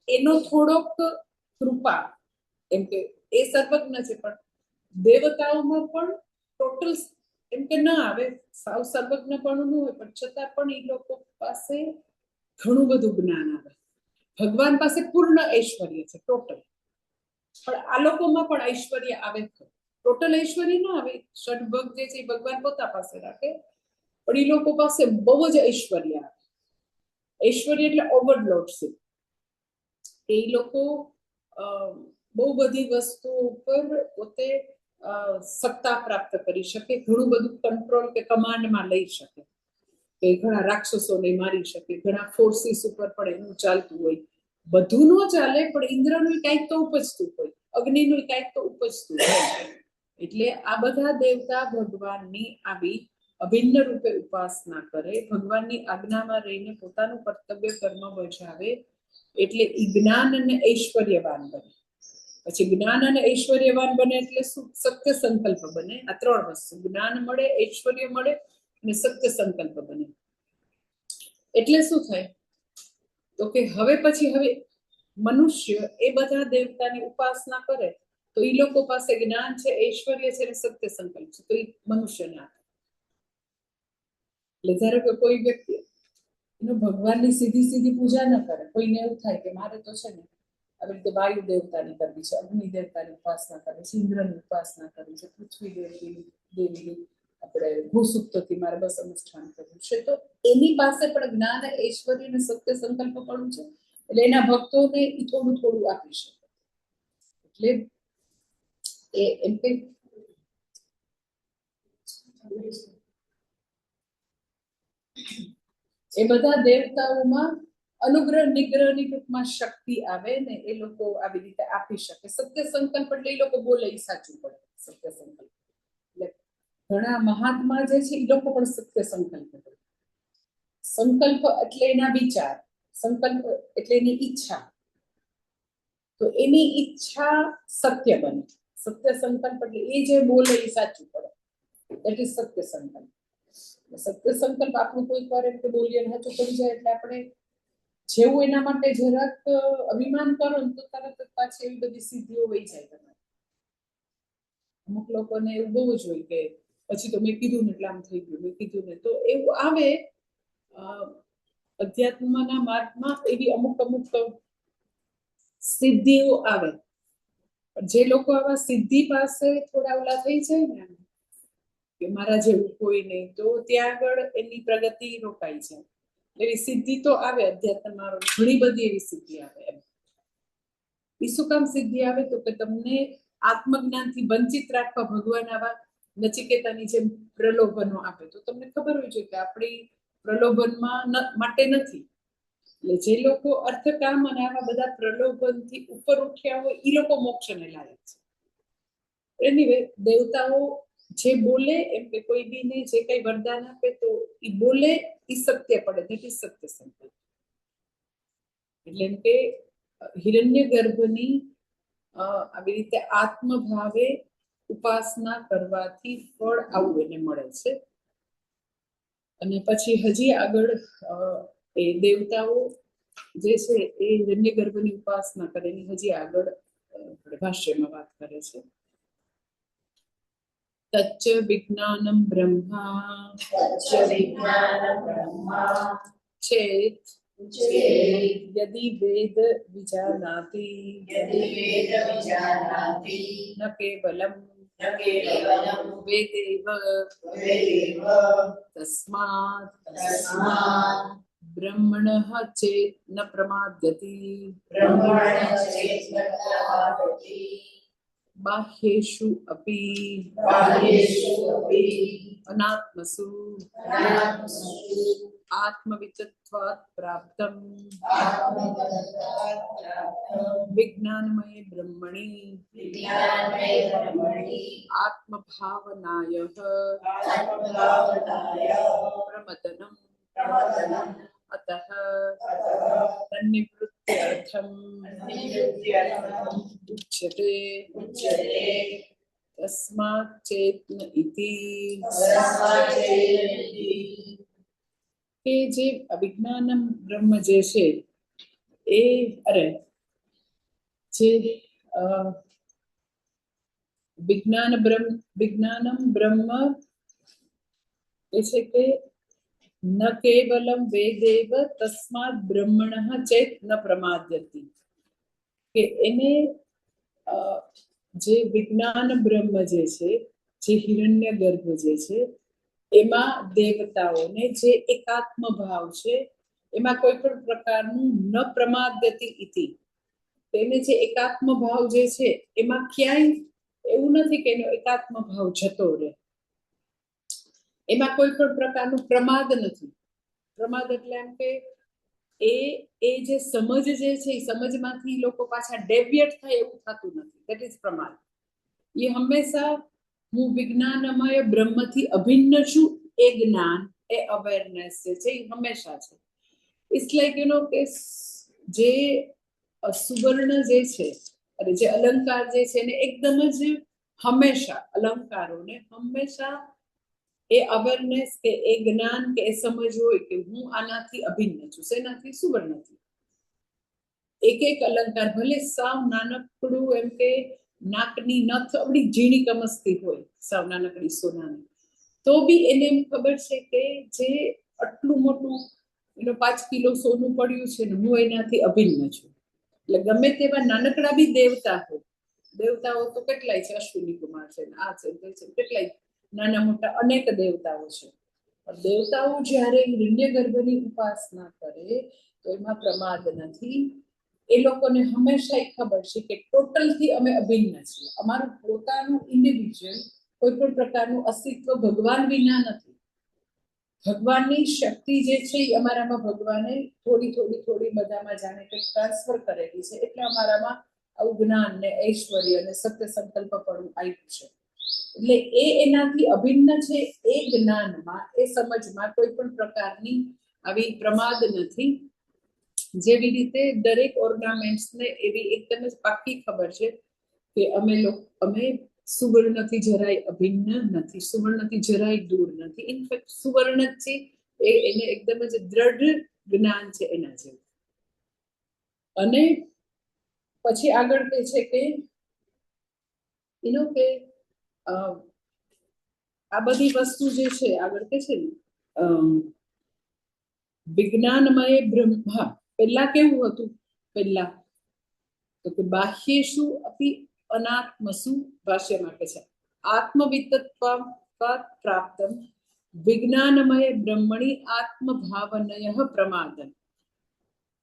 એનો થોડોક કૃપા, એમ કે એ સર્વજ્ઞ છે પણ દેવતાઓમાં પણ ટોટલ એમ કે ના આવે, સાવ સર્વજ્ઞ પણ ન હોય પણ છતાં પણ એ લોકો પાસે ઘણું બધું જ્ઞાન આવે. ભગવાન પાસે પૂર્ણ ઐશ્વર્ય છે ટોટલ, પણ આ લોકોમાં પણ ઐશ્વર્ય આવે, ટોટલ ઐશ્વર્ય ના આવે. ષડભગ જે છે ભગવાન પોતા પાસે રાખે, પણ એ લોકો પાસે બહુ જ ઐશ્વર્ય આવે. ઐશ્વર્ય એટલે ઓવરલોડશીપ. એ લોકો બહુ બધી વસ્તુઓ ઉપર પોતે સત્તા પ્રાપ્ત કરી શકે, ઘણું બધું કંટ્રોલ કે કમાન્ડમાં લઈ શકે, કે ઘણા રાક્ષસોને મારી શકે, ઘણા ફોર્સિસ ઉપર પણ એનું ચાલતું હોય. બધું ન ચાલે પણ ઇન્દ્રનું કાંઈક તો ઉપજતું હોય, અગ્નિનું કાંઈક તો ઉપજતું હોય. એટલે આ બધા દેવતા ભગવાનની આવી અભિન્ન રૂપે ઉપાસના કરે, ભગવાનની આજ્ઞામાં રહીને પોતાનું કર્તવ્ય કર્મ બજાવે, એટલે એ જ્ઞાન અને ઐશ્વર્યવાન બને. પછી જ્ઞાન અને ઐશ્વર્યવાન બને એટલે શું? સત્ય સંકલ્પ બને. આ ત્રણ વસ્તુ, જ્ઞાન મળે, ઐશ્વર્ય મળે અને સત્ય સંકલ્પ બને. એટલે શું થાય? તો કે હવે મનુષ્ય એ બધા દેવતાની ઉપાસના કરે તો એ લોકો પાસે જ્ઞાન છે, ઐશ્વર્ય છે અને સત્ય સંકલ્પ છે, તો એ મનુષ્ય ના થાય. એટલે ધારો કે કોઈ વ્યક્તિ ભગવાનની સીધી પૂજા ન કરે, કોઈને એવું થાય કે મારે તો છે ને આવી રીતે વાયુ દેવતાની કરવી છે, અગ્નિ દેવતાની ઉપાસના કરવી છે, ઇન્દ્રની ઉપાસના કરવી છે, પૃથ્વી દેવીની આપણે ભૂસુપ્તથી મારે બસ અનુષ્ઠાન કરવું છે, તો એની પાસે પણ જ્ઞાન, ઐશ્વર્ય અને સત્ય સંકલ્પ પણ છે. એટલે એના ભક્તોને એ થોડું થોડું આપી શકે. એટલે એમ કે એ બધા દેવતાઓમાં અનુગ્રહ નિગ્રહની ટૂંકમાં શક્તિ આવે ને એ લોકો આવી રીતે આપી શકે. સત્ય સંકલ્પ એટલે એ લોકો બોલે એ સાચું પડે. સત્ય સંકલ્પ એટલે ઘણા મહાત્મા જે છે એ લોકો પણ સત્ય સંકલ્પ કરે. સંકલ્પ એટલે એના વિચાર, સંકલ્પ એટલે એની ઈચ્છા, તો એની ઈચ્છા સત્ય બને. સત્ય સંકલ્પ એટલે એ જે બોલે એ સાચું પડે, દેટ ઇઝ સત્ય સંકલ્પ. સત્ય સંકલ્પ આપણું કોઈક વાર એમ કે બોલીએ સાચું પડી જાય એટલે આપણે જેવું એના માટે જરાક અભિમાન કરો ને તો તરત જ પાછી એવી બધી સિદ્ધિઓ વહી જાય તમારે. અમુક લોકોને એવું બહુ જ હોય કે પછી તો મેં કીધું ને એટલે આમ થઈ ગયું, મેં કીધું ને, તો એવું આવે. અધ્યાત્મના માર્ગમાં એવી અમુક સિદ્ધિઓ આવે, જે લોકો આવા સિદ્ધિ પાસે થોડા ઓલા થઈ જાય ને કે મારા જેવું કોઈ નહીં, તો ત્યાં આગળ એની પ્રગતિ રોકાઈ જાય. એવી સિદ્ધિ તો આવે અધ્યાત્મમાં, ઘણી બધી એવી સિદ્ધિ આવે. એમ એ શું કામ સિદ્ધિ આવે? તો કે તમને આત્મજ્ઞાનથી વંચિત રાખવા ભગવાન આવા નચિકેતાની જેમ પ્રલોભનો આપે. તો તમને ખબર હોય છે કે આપણી પ્રલોભનમાં માટે નથી. એટલે જે લોકો અર્થકામ અને આવા બધા પ્રલોભનથી ઉપર ઉઠ્યા હોય એ લોકો મોક્ષને લાયક છે. એનીવે દેવતાઓ જે બોલે એમ કે કોઈ બીને જે કઈ વરદાન આપે તો એ બોલે એ સત્ય પડે, દેટ ઇઝ સત્ય સંકલ્પ. એટલે એમ કે હિરણ્ય ગર્ભની આવી રીતે આત્મભાવે ઉપાસના કરવાથી ફળ આવું એને મળે છે. અને પછી હજી આગળ એ દેવતાઓ જે છે એ હિરણ્ય ગર્ભની ઉપાસના કરે, હજી આગળ ભાષ્યમાં વાત કરે છે. તચ્ચ વિજ્ઞાનમ બ્રહ્મા ચેત યદિ વેદ વિજાનાતિ ન કેવલમ વેદેવ તસ્માત બ્રહ્મણઃ ચેત ન પ્રમાદ્યતિ બાહ્યેષુ અપી અનાત્મસુ આત્મવિત્તત્વાत् પ્રાપ્તમ વિજ્ઞાનમય બ્રહ્મણી આત્મભાવનાય પ્રમદનમ અતઃ તન્નિવૃત્ત્યર્થમ ઉચ્યતે તસ્માत् ચેતન ઇતિ. કે જે અવિજ્ઞાનમ બ્રહ્મ જે છે એ જે વિજ્ઞાનમ બ્રહ્મ એ છે કે ન કેવલમ વેદેવ તસ્માત બ્રહ્મણઃ ચેત ન પ્રમાદ્યતિ. કે એને જે વિજ્ઞાન બ્રહ્મ જે છે, જે હિરણ્ય ગર્ભ જે છે, એમાં દેવતાઓને જે એકાત્મ ભાવ છે એમાં કોઈ પણ પ્રકારનું ન પ્રમાદ્યતિ ઇતિ. તેને જે એકાત્મ ભાવ જે છે એમાં ક્યાંય એવું નથી કે એનો એકાત્મ ભાવ જતો રહે, એમાં કોઈ પણ પ્રકારનું પ્રમાદ નથી. પ્રમાદ એટલે એમ કે એ જે સમજ જે છે એ સમજમાંથી લોકો પાછા ડેવિએટ થાય એવું થતું નથી. દેટ ઇઝ પ્રમાદ. એ હંમેશા હું વિજ્ઞાનમય બ્રહ્મથી અભિન્ન છું, એ જ્ઞાન, એ અવેરનેસ જે છે એ હંમેશા છે. ઇટ્સ લાઈક કે જે સુવર્ણ જે છે અને જે અલંકાર જે છે એને એકદમ જ હંમેશા અલંકારોને હંમેશા એ અવેરનેસ કે એ જ્ઞાન કે એ સમજ હોય કે હું આનાથી અભિન્ન છું. શેનાથી? સુવર્ણથી. એક એક અલંકાર ભલે સાવ નાનકડું એમ કે નાકની નથ અવડી ઝીણી કમસતી હોય, સાવ નાનકડી સોનાની, તો બી એને એમ ખબર છે કે જે આટલું મોટું 5 કિલો સોનું પડ્યું છે ને હું એનાથી અભિન્ન છું. એટલે ગમે તેવા નાનકડા બી દેવતા હોય, દેવતાઓ તો કેટલાય છે, અશ્વિની કુમાર છે, આ છે, તે છે, કેટલાય નાના મોટા અનેક દેવતાઓ છે. દેવતાઓ જ્યારે હિરણ્ય ગર્ભની ઉપાસના કરે તો એમાં પ્રમાદ નથી. એ લોકોને હંમેશા એ ખબર છે કે ટોટલથી અમે અભિન્ન છીએ. અમારું પોતાનું ઇન્ડિવિજ્યુઅલ કોઈ પણ પ્રકારનું અસ્તિત્વ ભગવાન વિના નથી. ભગવાનની શક્તિ જે છે એ અમારામાં ભગવાને થોડી થોડી થોડી બધામાં જાણે કંઈક ટ્રાન્સફર કરેલી છે, એટલે અમારામાં આવું જ્ઞાન ને ઐશ્વર્ય ને સત્ય સંકલ્પ પણ આવ્યું છે. એટલે એનાથી અભિન્ન છે. એ જ્ઞાનમાં, એ સમજમાં કોઈ પણ પ્રકારની આવી પ્રમાદ નથી. જેવી રીતે દરેક ઓર્નામેન્ટ્સને એવી એકદમ જ પાક્કી ખબર છે કે અમે સુવર્ણથી જરાય અભિન્ન નથી, સુવર્ણથી જરાય દૂર નથી. ઇનફેક્ટ સુવર્ણ છે એને એકદમ જ દ્રઢ જ્ઞાન છે એના જેવું. અને પછી આગળ કહે છે કે કે આ બધી વસ્તુ જે છે આગળ કે છે ને વિજ્ઞાનમય બ્રહ્મ. પેલા કેવું હતું? પેલા તો કે બાહ્યેષુ અપી અનાત્મસુ, ભાષ્યમાં કહે છે આત્મવિતત્વમ પ્રાપ્તમ વિજ્ઞાનમય બ્રહ્મણી આત્મભાવનય પ્રમાદન.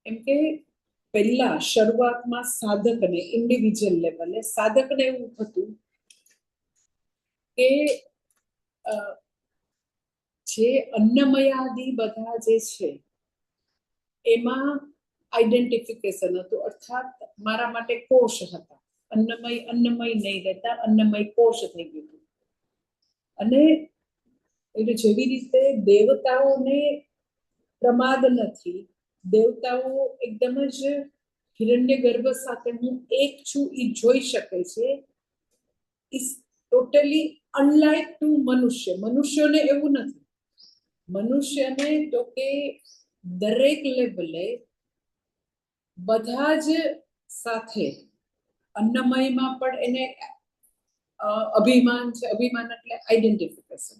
એમ કે પહેલા શરૂઆતમાં સાધકને, ઇન્ડિવિજ્યુઅલ લેવલે સાધકને એવું હતું કે જે અન્નમયાદી બધા જે છે એમાં આઈડેન્ટિફિકેશન હતું, અર્થાત મારા માટે કોષ હતા. અન્નમય નહીં રહેતા, અન્નમય કોષ થઈ ગયું. અને એટલે જેવી રીતે દેવતાઓને પ્રમાદ નથી, દેવતાઓ એકદમ જ હિરણ્ય ગર્ભ સાથે હું એક છું એ જોઈ શકે છે. ઇઝ ટોટલી અનલાઇક ટુ મનુષ્ય. મનુષ્યોને એવું નથી. મનુષ્યને તો કે દરેક લેવલે બધા જ સાથે અન્નમયમાં પણ એને અભિમાન છે. અભિમાન એટલે આઈડેન્ટિફિકેશન.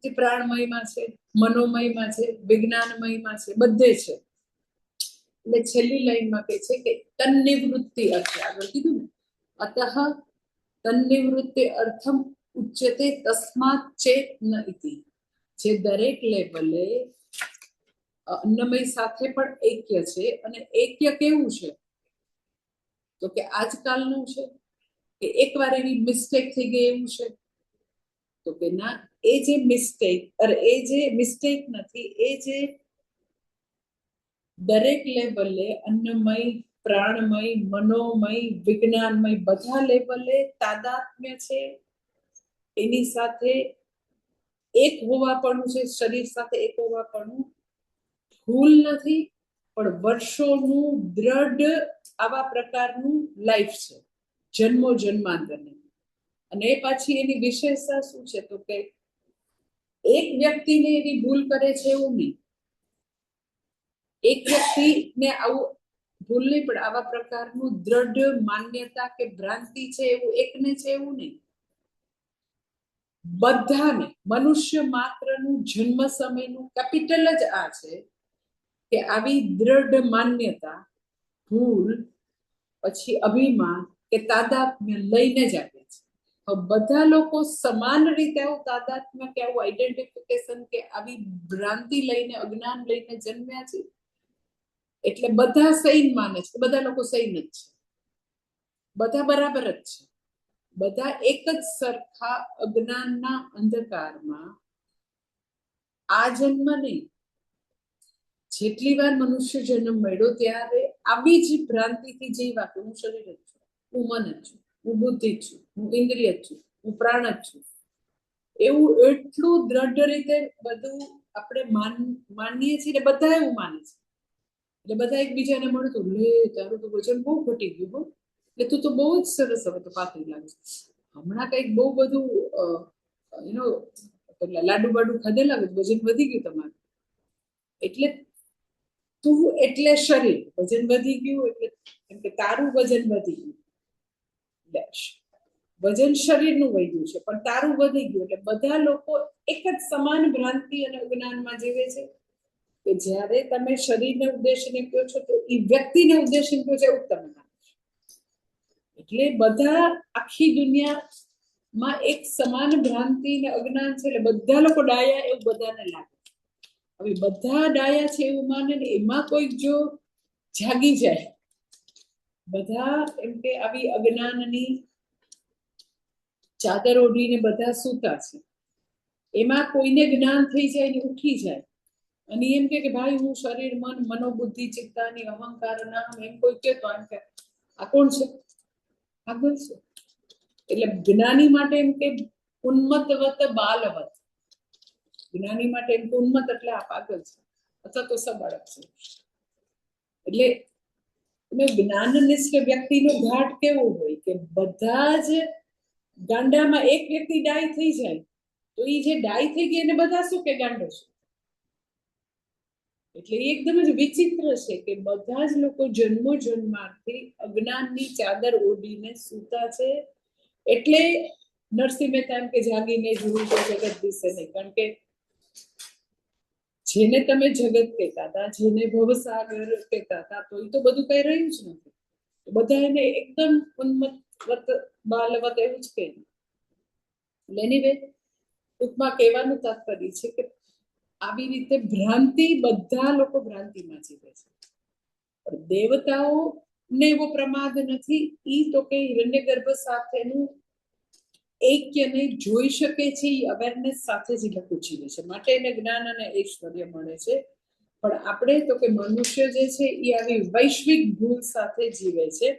જે પ્રાણમયમાં છે, મનોમયમાં છે, વિજ્ઞાનમયમાં છે, બધે છે. એટલે છેલ્લી લાઈનમાં કહે છે કે તન્નિવૃત્તિ અર્થે, આગળ કીધું ને, અતઃ તન્નિવૃત્તિ અર્થમ ઉચ્યતે તસ્માત ચેત ન ઇતિ. જે દરેક લેવલે અન્નમય સાથે પણ એક્ય છે. અને એક્ય કેવું છે? તો કે આજકાલનું છે કે એકવાર એવી મિસ્ટેક થઈ ગઈ એવું છે? તો કે ના, એ જે મિસ્ટેક નથી, એ જે દરેક લેવલે અન્નમય પ્રાણમય, મનોમય, વિજ્ઞાનમય બધા લેવલે તાદાત્મ્ય છે. એની સાથે એક હોવાપણું છે, શરીર સાથે એક હોવાપણું ભૂલ નથી, પણ વર્ષોનું દ્રઢ આવા પ્રકારનું લાઈફ છે, જન્મો જન્માંતરની. અને એ પાછી એની વિશેષતા શું છે તો કે એક વ્યક્તિને એની ભૂલ કરે છે એવું નહીં, એક વ્યક્તિને આવું ભૂલ નહીં, પણ આવા પ્રકારનું દ્રઢ માન્યતા કે ભ્રાંતિ છે એવું એકને છે એવું નહીં, બધાને. મનુષ્ય માત્રનું જન્મ સમયનું કેપિટલ જ આ છે કે આવી દ્રઢ માન્યતા, ભૂલ, પછી અભિમાન કે તાદાત્મ્ય લઈને જ આવે છે. બધા લોકો સમાન રીતે આવું તાદાત્મ્ય કે આવું આઈડેન્ટિફિકેશન કે આવી ભ્રાંતિ લઈને, અજ્ઞાન લઈને જન્મ્યા છે. એટલે બધા સૈન માને છે, બધા લોકો સૈન જ છે, બધા બરાબર જ છે, બધા એક જ સરખા અજ્ઞાનના અંધકારમાં આ જન્મ નહીં, જેટલી વાર મનુષ્ય જન્મ મળ્યો ત્યારે આવી જ ભ્રાંતિથી જીવા કે હું શરીર જ છું, હું મન જ છું, હું બુદ્ધિ જ છું, હું ઇન્દ્રિય જ છું, હું પ્રાણ જ છું, એવું એટલું દ્રઢ રીતે બધું આપણે માનીએ છીએ, બધા એવું માને છે. એટલે બધા એકબીજાને મળતું, લે તારું તો વજન બહુ ઘટી ગયું હો, એટલે તું તો બહુ જ સરસ હવે તો પાતળી લાગે છે, હમણાં કંઈક બહુ બધું પેલા લાડુ બાડુ ખાધેલા વજન વધી ગયું તમારું, એટલે તું એટલે શરીર, વજન વધી ગયું એટલે કેમ કે તારું વજન વધી ગયું, વજન શરીરનું વધ્યું છે પણ તારું વધી ગયું. એટલે બધા લોકો એક જ સમાન ભ્રાંતિ અને અજ્ઞાનમાં જીવે છે કે જ્યારે તમે શરીરને ઉદ્દેશીને કહો છો તો એ વ્યક્તિને ઉદ્દેશીને કહો છો એવું તમે માનો છો. એટલે બધા આખી દુનિયામાં એક સમાન ભ્રાંતિ ને અજ્ઞાન છે, એટલે બધા લોકો ડાયા એવું બધાને લાગે. હવે બધા ડાયા છે એવું માને ને એમાં કોઈક જો જાગી જાય, બધા એમ કે આવી અજ્ઞાનની ચાદર ઓઢીને બધા સૂતા છે, એમાં કોઈને જ્ઞાન થઈ જાય ને ઉઠી જાય અને એમ કે ભાઈ હું શરીર, મન, મનોબુદ્ધિ, ચિત્તાની અહંકાર નામ એમ કોઈ કહેતો એમ કે આ કોણ છે, આગળ છે. એટલે જ્ઞાની માટે એમ કે ઉન્મત્તવત બાલવત, જ્ઞાની માટે એમ કે ઉન્મત એટલે આ પાગલ છે અથવા તો સબાળક છે. એટલે જ્ઞાનનિષ્ઠ વ્યક્તિનો ઘાટ કેવો હોય કે બધા જ ગાંડામાં એક વ્યક્તિ ડાય થઈ જાય તો એ જે ડાય થઈ ગઈ એને બધા શું કે ગાંડો છે. એટલે એકદમ જ વિચિત્ર છે કે બધા જ લોકો જન્મો જન્માથી અજ્ઞાનની ચાદર ઓઢીને સૂતા છે. એટલે નરસિંહ મહેતા એમ કે જાગીને જોયું તો જગત દિશે નહીં, કારણ કે જેને તમે જગત કહેતા હતા, જેને ભવસાગર કહેતા હતા, તો એ તો બધું કઈ રહ્યું જ નથી. બધા એને એકદમ ઉન્મત્ત બાલવત એવું જ કહે. એનીવે ટૂંકમાં કહેવાનું તાત્પર્ય છે કે આવી રીતે ભ્રાંતિ, બધા લોકો ભ્રાંતિમાં જીવે છે. પણ દેવતાઓ ને એવો પ્રમાદ નથી, ઈ તો કે હિરણ્યગર્ભ સાથેનું એક્યને જોઈ શકે છે, એ અવેરનેસ સાથે જ લોકો જીવે છે, માટે એને જ્ઞાન અને ઐશ્વર્ય મળે છે. પણ આપણે તો કે મનુષ્ય જે છે એ આવી વૈશ્વિક ભૂલ સાથે જીવે છે.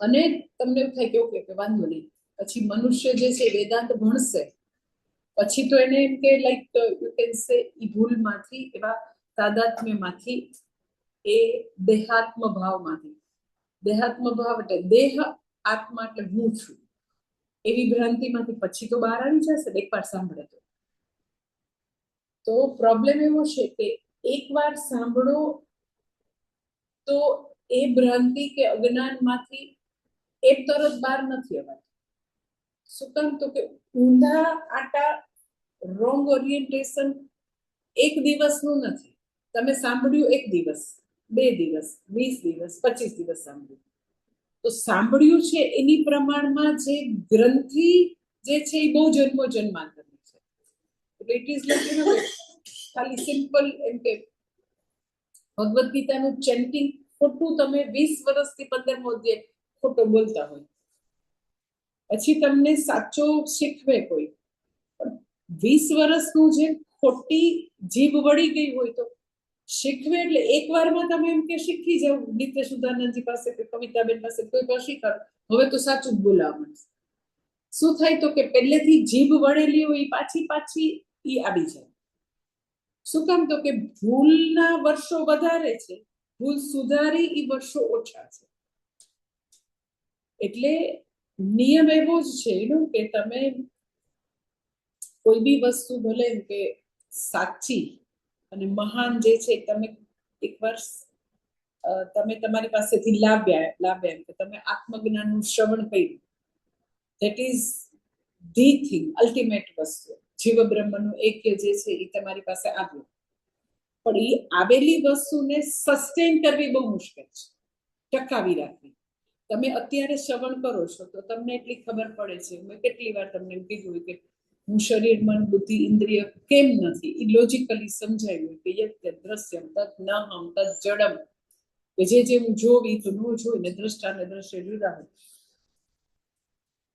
અને તમને એવું થાય કે ઓકે કે વાંધો નહીં, પછી મનુષ્ય જે છે વેદાંત ભણશે પછી તો એને એમ કે લાઈક યુ કેન સે એ ભૂલમાંથી, એવા તાદાત્મ્યમાંથી, એ દેહાત્મ ભાવમાંથી, દેહાત્મ ભાવ એટલે દેહ, આત્મા એટલે હું છું, એવી ભ્રાંતિમાંથી પછી તો બહાર આવી જશે એકવાર સાંભળે તો. પ્રોબ્લેમ એવો છે કે એકવાર સાંભળો તો એ ભ્રાંતિ કે અજ્ઞાનમાંથી એક તરત બહાર નથી આવતું. શું કામ તો કે ઊંધા આટા, રોંગ ઓરિએન્ટેશન એક દિવસનું નથી. તમે સાંભળ્યું એક દિવસ, 2 દિવસ, 20 દિવસ, 25 દિવસ સાંભળ્યું, તો સાંભળ્યું છે એની પ્રમાણમાં જે ગ્રંથિ જે છે એ બહુ જન્મો જન્માંતરની છે. એટલે ઇટ ઇઝ લાઈક ખાલી સિમ્પલ એમ કે ભગવદ્ ગીતાનું ચેન્ટિંગ ખોટું તમે 20 વર્ષથી 15મો અધ્યાય ખોટો બોલતા હોય, પછી તમને સાચો શીખવે કોઈ, 20 વર્ષનું જે ખોટી જીભ વળી ગઈ હોય તો શીખવે એટલે એક વારમાં તમે એમ કે શીખી જાવ, નિત્ય સુધાનંદજી પાસે કે કવિતાબેન પાસે કોઈ પણ શીખર હવે તો સાચું જ બોલાવા મળશે. શું થાય તો કે પહેલેથી જીભ વળેલી હોય પાછી પાછી ઈ આવી જાય. શું કામ તો કે ભૂલના વર્ષો વધારે છે, ભૂલ સુધારી ઈ વર્ષો ઓછા છે. એટલે નિયમ એવો જ છે એનો કે તમે કોઈ બી વસ્તુ ભલે એમ કે સાચી અને મહાન જે છે તમે એકવાર તમે તમારી પાસેથી લાવ્યા કે તમે આત્મજ્ઞાનનું શ્રવણ કર્યું, that is the thing, ultimate વસ્તુ. જીવ બ્રહ્મનું એક્ય જે છે એ તમારી પાસે આવ્યું, પણ એ આવેલી વસ્તુને સસ્ટેન કરવી બહુ મુશ્કેલ છે, ટકાવી રાખવી. તમે અત્યારે શ્રવણ કરો છો તો તમને એટલી ખબર પડે છે, મેં કેટલી વાર તમને એમ કીધું કે હું શરીર, મન, બુદ્ધિ, ઇન્દ્રિય કેમ નથી, એ લોજિકલી સમજાયું કે યત્ય દ્રશ્યમ તદ નહમ તદ જડમ, કે જે હું જોવી તો ન જોઈ ને દ્રષ્ટા ને દ્રશ્ય જુદા હોય.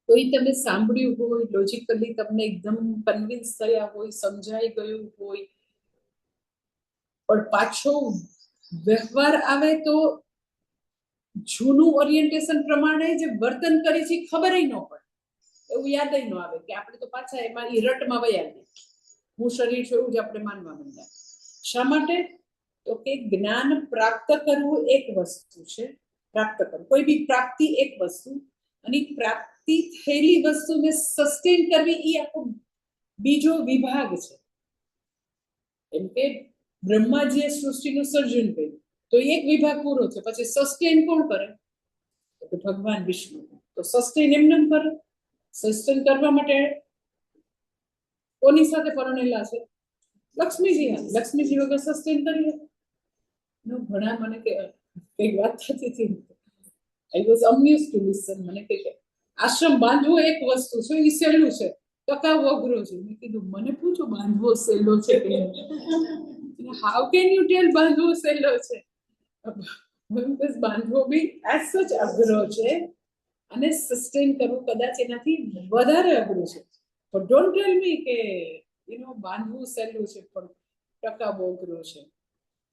તો એ તમે સાંભળ્યું હોય, લોજિકલી તમને એકદમ કન્વિન્સ થયા હોય, સમજાઈ ગયું હોય, પણ પાછો વ્યવહાર આવે તો જૂનું ઓરિએન્ટેશન પ્રમાણે જે વર્તન કરી છે ખબર ન પડે, એવું યાદ ન આવે કે આપણે તો પાછા એમાં એ રટમાં વયા ગયા, હું શરીર છું એવું જ આપણે માનવા માંડ્યા. શા માટે તો કે જ્ઞાન પ્રાપ્ત કરવું એક વસ્તુ છે, પ્રાપ્ત કરવું કોઈ બી પ્રાપ્તિ એક વસ્તુ, અને પ્રાપ્તિ થયેલી વસ્તુને સસ્ટેન કરવી એ આખો બીજો વિભાગ છે. એમ કે બ્રહ્માજીએ સૃષ્ટિનું સર્જન કર્યું તો એક વિભાગ પૂરો છે, પછી સસ્ટેન કોણ કરે તો ભગવાન વિષ્ણુ. તો સસ્ટેન એમને કરે, સસ્ટેન કરવા માટે કોની સાથે પરણેલા છે? લક્ષ્મીજી. લક્ષ્મીજી વગર સસ્ટેન કરીએ ઘણા મને કે કઈ વાત થતી હતી, આઈ વોઝ અમ્યુઝડ ટુ લિસન. મને કે આશ્રમ બાંધવો એક વસ્તુ છે, એ સહેલું છે, ટકાવવો અઘરો છે. મેં કીધું મને પૂછો બાંધવો સહેલો છે કે હાઉ કેન યુ ટેલ બાંધવો સહેલો છે? બાંધવો બી એઝ સચ અઘરો છે, અને સસ્ટેન કરવું કદાચ એનાથી વધારે અઘરું છે. પણ ડોન્ટ ટેલ મી કે બાંધવું સહેલું છે પણ ટકાવવો અઘરો છે.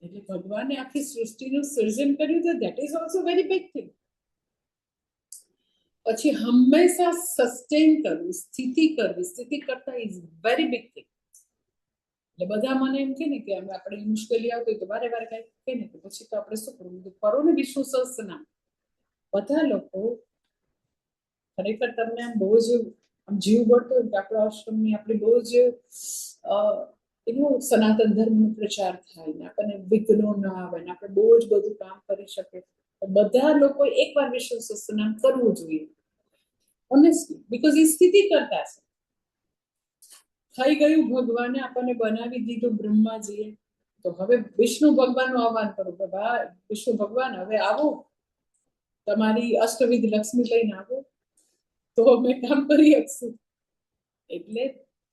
એટલે ભગવાને આખી સૃષ્ટિનું સર્જન કર્યું છે, that is also very big thing. પછી હંમેશા સસ્ટેન કરવું, સ્થિતિ કરવી, સ્થિતિ કરતા ઇઝ વેરી બિગ થિંગ. એટલે બધા મને એમ કે ને કે આપણે મુશ્કેલી આવતી હોય તો વારે વારે કઈ કે ને કે પછી તો આપણે શું કરવું, કરો ને વિષ્ણુ સહસ્ત્રનામ. બધા લોકો ખરેખર તમને આમ બહુ જ આમ જીવ બળતો હોય કે આપણા આશ્રમની આપણે બહુ જ એનું સનાતન ધર્મનો પ્રચાર થાય ને આપણને વિઘ્નો ના આવે ને આપણે બહુ જ બધું કામ કરી શકીએ. બધા લોકો એકવાર વિષ્ણુ સહસ્ત્રનામ કરવું જોઈએ, ઓનેસ્ટલી, બીકોઝ એ સ્થિતિ કરતા છે. થઈ ગયું, ભગવાને આપણને બનાવી દીધું બ્રહ્માજીએ, તો હવે વિષ્ણુ ભગવાનનું આહ્વાન કરું કે ભાઈ વિષ્ણુ ભગવાન હવે આવો, તમારી અષ્ટવિધ લક્ષ્મી લઈને આવો તો અમે કામ કરી શકશું. એટલે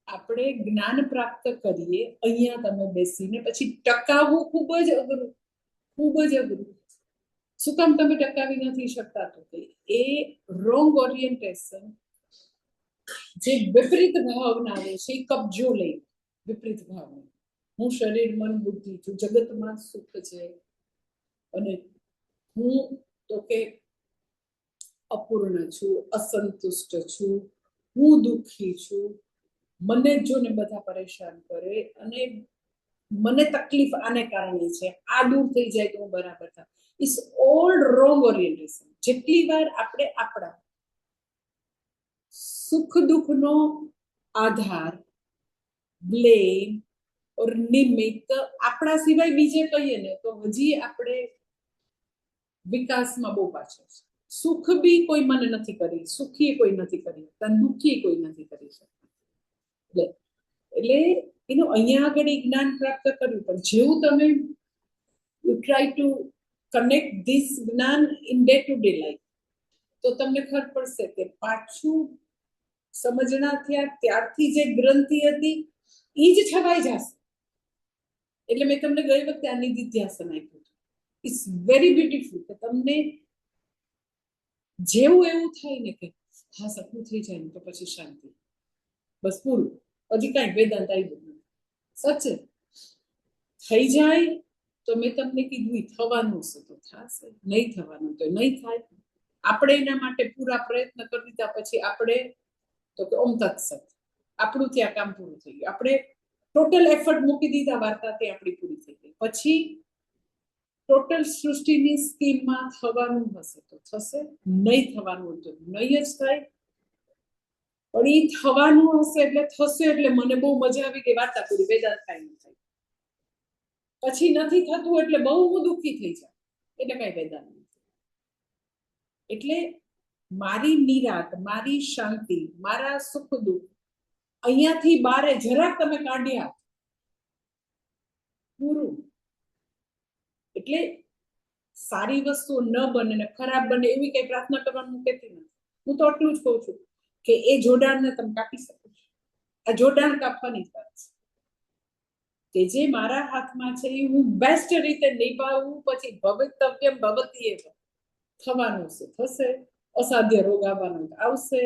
આપણે જ્ઞાન પ્રાપ્ત કરીએ અહીંયા તમે બેસીને, પછી ટકાવવું ખૂબ જ અઘરું, ખૂબ જ અઘરું. શું કામ તમે ટકાવી નથી શકતા? તો એ રોંગ ઓરિએન્ટેશન, જે વિપરીત ભાવના આવે છે, એ કબજો લઈ વિપરીત ભાવના. હું શરીર, મન, બુદ્ધિ છું, જગતમાં સુખ છે, અને હું તો કે અપૂર્ણ છું, અસંતુષ્ટ છું, હું દુઃખી છું, મને જો ને બધા પરેશાન કરે અને મને તકલીફ આને કારણે છે, આ દૂર થઈ જાય તો હું બરાબર થાય. It's all wrong orientation. જેટલી વાર આપણે આપણા સુખ દુઃખનો આધાર, બ્લેમ ઓર નિમિત્ત આપણા સિવાય બીજે કહીએ ને તો હજી આપણે વિકાસમાં બહુ પાછળ છે. સુખ બી કોઈ મને નથી કરી, સુખી કોઈ નથી કરી શકતા, દુઃખી કોઈ નથી કરી શકતા. એટલે એનું અહીંયા આગળ જ્ઞાન પ્રાપ્ત કર્યું, પણ જેવું તમે you try to connect this જ્ઞાન in day to day life, તો તમને ખબર પડશે કે પાછું સમજણા થયા ત્યારથી જે ગ્રંથિ હતી એ જ છવાઈ જશે. એટલે મેં તમને ગઈ વખતે આ નિધિધ્યાસન આપ્યું. ઇટ્સ વેરી બ્યુટીફુલ કે તમને જેવું એવું થાય ને કે હા સપનું થઈ જાય ને તો પછી શાંતિ, બસ પૂરું, હજી કાંઈ વેદાંત આવ્યું નથી. સચ થઈ જાય તો તો મેં તમને કીધું ઈ થવાનું છે તો થશે, નહીં થવાનું તો નહીં થાય. આપણે એના માટે પૂરા પ્રયત્ન કરી દીધા પછી આપણે તો કે ઓમ તત્સત, આપણું ત્યાં કામ પૂરું થઈ ગયું. આપણે ટોટલ એફર્ટ મૂકી દીધા, વાર્તા તે આપણી પૂરી થઈ ગઈ. પછી ટોટલ સૃષ્ટિની સ્કીમમાં થવાનું હશે તો થશે, નહીં થવાનું તો નહીં જ થાય. પણ એ થવાનું હશે એટલે થશે એટલે મને બહુ મજા આવી ગઈ, વાર્તા પૂરી, વેદાંત કાંઈ નહીં થાય. પછી નથી થતું એટલે બહુ હું દુઃખી થઈ જાય, એટલે કઈ વેદાંત નથી. એટલે મારી નિરાત, મારી શાંતિ, મારા સુખ દુઃખ અહીંયાથી બારે જરાક તમે કાઢ્યા પૂરું. એટલે સારી વસ્તુ ન બને ને ખરાબ બને એવી કઈ પ્રાર્થના કરવાનું કહેતી નથી. હું તો એટલું જ કહું છું કે એ જોડાણને તમે કાપી શકો છો. આ જોડાણ કાપવાની જ વાત છે કે જે મારા હાથમાં છે એ હું બેસ્ટ રીતે નિભાવું. પછી ભવિતવ્યમ ભવતી એવ, થવાનું છે થશે, અસાધ્ય રોગ આવવાનો આવશે,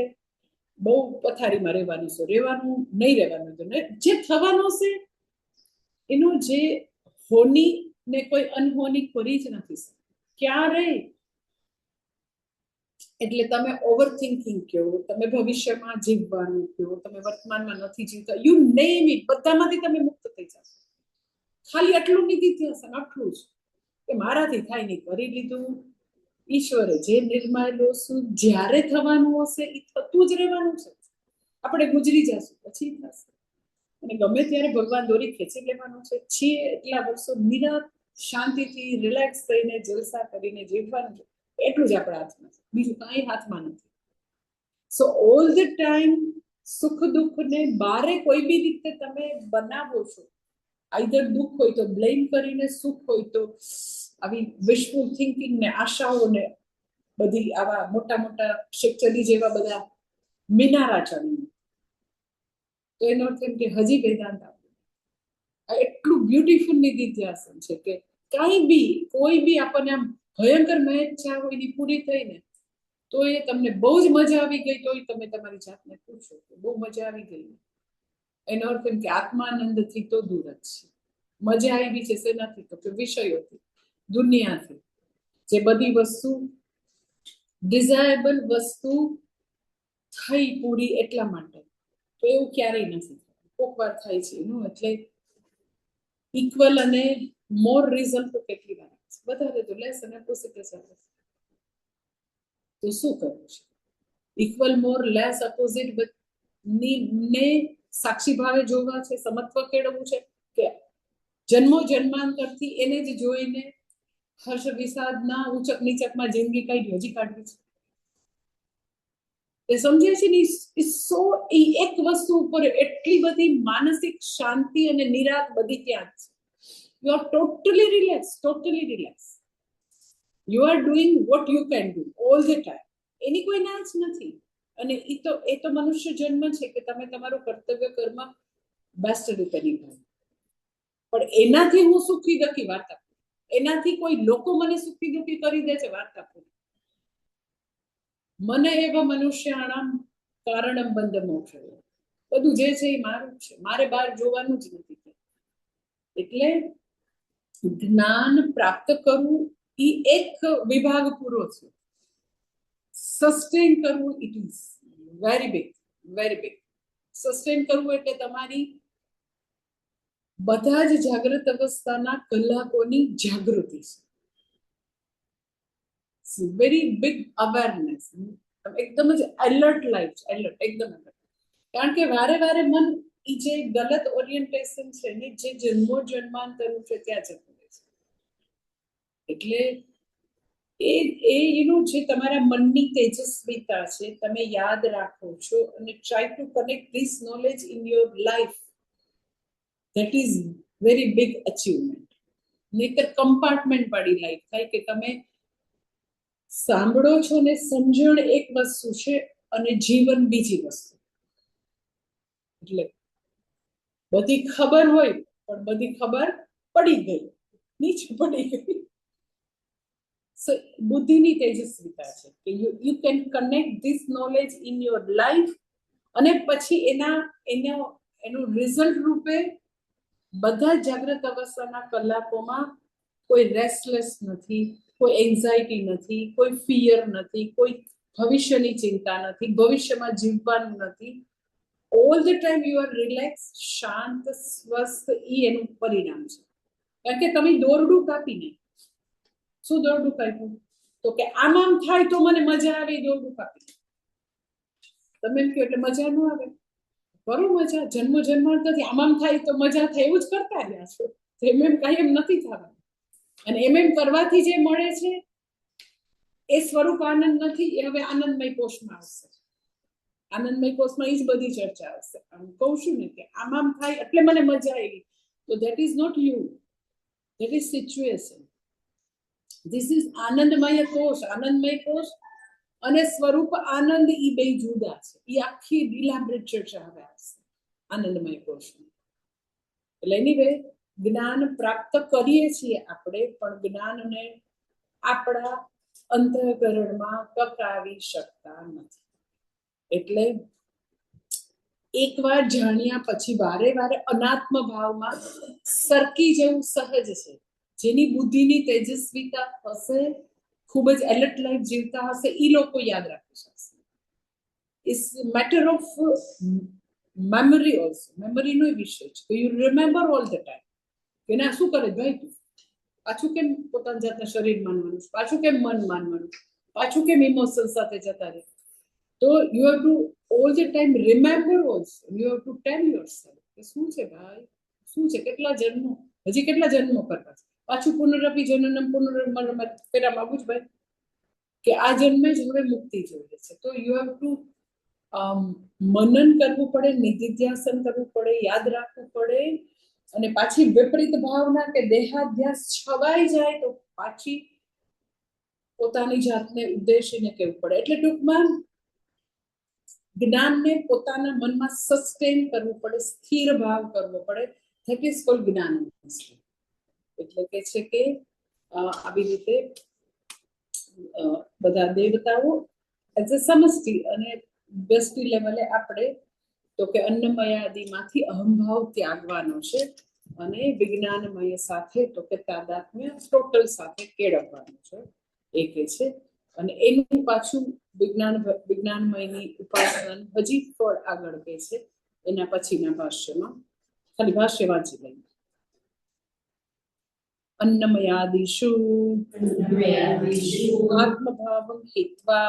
બહુ પથારીમાં રહેવાનું છે રહેવાનું, નહીં રહેવાનું તો નહીં. જે થવાનું છે એનો જે હોની ને કોઈ અનહોની કરી જ નથી શકતી ક્યારે. એટલે તમે ઓવર થિંકિંગ કહો, તમે ભવિષ્યમાં જીવવાનું કહો, તમે વર્તમાનમાં નથી જીવતા, યુ નેમ ઇટ, બધામાંથી તમે મુક્ત થઈ જશો. ખાલી આટલું નીતિ હશે, આટલું જ કે મારાથી થાય નહીં, કરી લીધું. ઈશ્વરે જે નિર્માયેલો શું જ્યારે થવાનું હશે એ થતું જ રહેવાનું છે. આપણે ગુજરી જશું પછી થશે, અને ગમે ત્યારે ભગવાન દોરી ખેંચી લેવાનું છે. છીએ એટલા વર્ષો નિરાત શાંતિથી રિલેક્સ થઈને જલસા કરીને જીવવાનું છે. એટલું જ આપણા હાથમાં છે, બીજું કાંઈ હાથમાં નથી. સો ઓલ ધ ટાઈમ સુખ દુઃખ ને બારે કોઈ બી રીતે તમે બનાવો છો. આઈધર દુઃખ હોય તો બ્લેમ કરીને, સુખ હોય તો આવી વિશફુલ થિંકિંગ ને આશાઓને બધી આવા મોટા મોટા શેકચલી જેવા બધા મિનારા ચડીને, તો એનો અર્થ એમ કે હજી વેદાંત આપણું એટલું બ્યુટીફુલ નિધિધ્યાસન છે કે કાંઈ બી કોઈ બી આપણને આમ ભયંકર મહેચ્છા હોય એની પૂરી થઈને તો એ તમને બહુ જ મજા આવી ગઈ, તો તમે તમારી જાતને પૂછો કે બહુ મજા આવી ગઈ. એનો અર્થ એમ કે આત્માનંદથી તો દૂર જ છે. મજા આવી છે શેનાથી? તો કે વિષયોથી, દુનિયાથી. જે બધી વસ્તુ ડિઝાયરેબલ વસ્તુ થઈ પૂરી એટલા માટે, તો એવું ક્યારેય નથી. કોક વાર થાય છે એનું, એટલે ઇક્વલ અને મોર રિઝલ્ટ તો કેટલી વાર વધારે તો લેસ અને પોઝિટિવ આવે. તો શું કરવું છે? ઇક્વલ મોર લેસ અપોઝિટ ને સાક્ષી ભાવે જોવા છે, સમત્વ કેળવવું છે કે જન્મો જન્માંતરથી એને જ જોઈને હર્ષ વિષાદના ઉચક નીચકમાં જિંદગી કાઢી હજી કાઢવી છે. એ સમજે છે ને, એ એક વસ્તુ ઉપર એટલી બધી માનસિક શાંતિ અને નિરાત બધી ત્યાં જ છે. You are totally relax, totally relax. You are doing what you can do all the time. Any કોઈ ના જ નથી. અને એ તો મનુષ્ય જન્મ છે કે તમે તમારું કર્તવ્ય કર્મ બેસ્ટ રીતે નિભાવો. પણ એનાથી હું સુખી દુઃખી વાર્તા, એનાથી કોઈ લોકો મને સુખી દુઃખી કરી દે છે વાર્તા પૂરી. મને એવા મનુષ્યાણામ કારણમ બંધ મોક્ષ, બધું જે છે એ મારું છે, મારે બહાર જોવાનું જ નથી. એટલે જ્ઞાન પ્રાપ્ત કરવું એ એક વિભાગ પૂરો છે. સસ્ટેન કરવું it is very big, very big. Sustain કરવું એટલે તમારી બધા જ જાગૃત અવસ્થાના કલાકોની જાગૃતિ છે. વેરી બિગ અવેરનેસ, એકદમ જ એલર્ટ લાઈફ, એલર્ટ, એકદમ એલર્ટ. કારણ કે વારે વારે મન એ જે ગલત ઓરિએન્ટેશન છે ને, જે જન્મો જન્માંતરું છે ત્યાં જતું રહે છે. એટલે એનું જે તમારા મનની તેજસ્વીતા છે, તમે યાદ રાખો છો અને try to connect this knowledge in your life. That is very big achievement. નહીતર કમ્પાર્ટમેન્ટ વાળી લાઈફ થાય કે તમે સાંભળો છો ને સમજણ એક વસ્તુ છે અને જીવન બીજી વસ્તુ. એટલે બધી ખબર હોય પણ બધી ખબર પડી ગઈ, નીચે પડી ગઈ. બુદ્ધિની તેજસ્વીતા છે કે you can connect this knowledge in your life, અને પછી એનું રિઝલ્ટ રૂપે બધા જાગૃત અવસ્થાના કલાકોમાં કોઈ રેસ્ટલેસ નથી, કોઈ એન્ઝાઇટી નથી, કોઈ ફિયર નથી, કોઈ ભવિષ્યની ચિંતા નથી, ભવિષ્યમાં જીવવાનું નથી. All the time you are relax, શાંત, સ્વસ્થ. એ એનું પરિણામ છે. કારણ કે તમે દોરડું કાપીને, શું દોરડું કાપ્યું? તો કે આમ થાય તો મને મજા આવે, દોરડું કાપી. તમે એમ કહો એટલે મજા ન આવે? કરો મજા, જન્મ જન્માંતરથી આમ થાય તો મજા થાય એવું જ કરતા રહ્યા છો. એમ કઈ એમ નથી થવાનું. અને એમ કરવાથી જે મળે છે એ સ્વરૂપ આનંદ નથી. એ હવે આનંદમય કોષમાં આવશે. આનંદમય કોષમાં એ જ બધી ચર્ચા આવશે. હું કહું છું ને કે આમ થાય એટલે મને મજા આવી, તો that is not you, that is situation. This is આનંદમય કોષ. આનંદમય કોષ અને સ્વરૂપ આનંદ એ બે જુદા છે. એ આખી ડિલાબરેટ ચર્ચા હવે આવશે આનંદમય કોષમાં. એટલે એનીવે જ્ઞાન પ્રાપ્ત કરીએ છીએ આપણે, પણ જ્ઞાનને આપણા અંતઃકરણમાં ટકાવી શકતા નથી. એટલે એકવાર જાણ્યા પછી વારે વારે અનાત્મ ભાવમાં સરકી જેવું સહજ છે. જેની બુદ્ધિની તેજસ્વીતા હશે, ખૂબ જ એલર્ટ લાઈફ જીવતા હશે, એ લોકો યાદ રાખી શકશે. It's matter of memory also. મેમરીનો વિષય છે. You remember all the time. કે ના શું કરે ભાઈ તું? પાછું કેમ પોતાની જાતને શરીર માનવાનું? પાછું કેમ મન માનવાનું? પાછું કેમ ઇમોશન સાથે જતા રહે? તો you have to all the time remember also. You have to tell yourself કે શું છે ભાઈ, શું છે, કેટલા જન્મો, હજી કેટલા જન્મો કરવા છે? પાછું પુનરપી જનનમ પુનર્જન્મ પેલા માગું જ ભાઈ કે આ જન્મે જ હવે મુક્તિ જોઈએ છે. તો યુ હેવ ટુ મનન કરવું પડે, નિધિધ્યાસન કરવું પડે, યાદ રાખવું પડે. અને પાછી વિપરીત ભાવના કે દેહાધ્યાસ છવાઈ જાય તો પાછી પોતાની જાતને ઉદ્દેશીને કહેવું પડે. એટલે ટૂંકમાં જ્ઞાનને પોતાના મનમાં સસ્ટેન કરવું પડે, સ્થિર ભાવ કરવો પડે. ધેટ ઇઝ કોલ્ડ જ્ઞાન. એટલે કે છે કે આવી રીતે બધા દેવતાઓ એઝ અ સમષ્ટિ અને વ્યષ્ટિ લેવલે આપણે તો કે અન્નમયાદિમાંથી અહંભાવ ત્યાગવાનો છે અને વિજ્ઞાનમય સાથે તો કે તાદાત્મ્ય ટોટલ સાથે કેળવવાનું છે એ કે છે. અને એનું પાછું વિજ્ઞાનમયની ઉપાસના હજી ફળ આગળ કે છે એના પછીના ભાષ્યમાં. ખાલી ભાષ્ય વાંચી લઈએ. अन्नमयादिषु आत्मभावं हित्वा,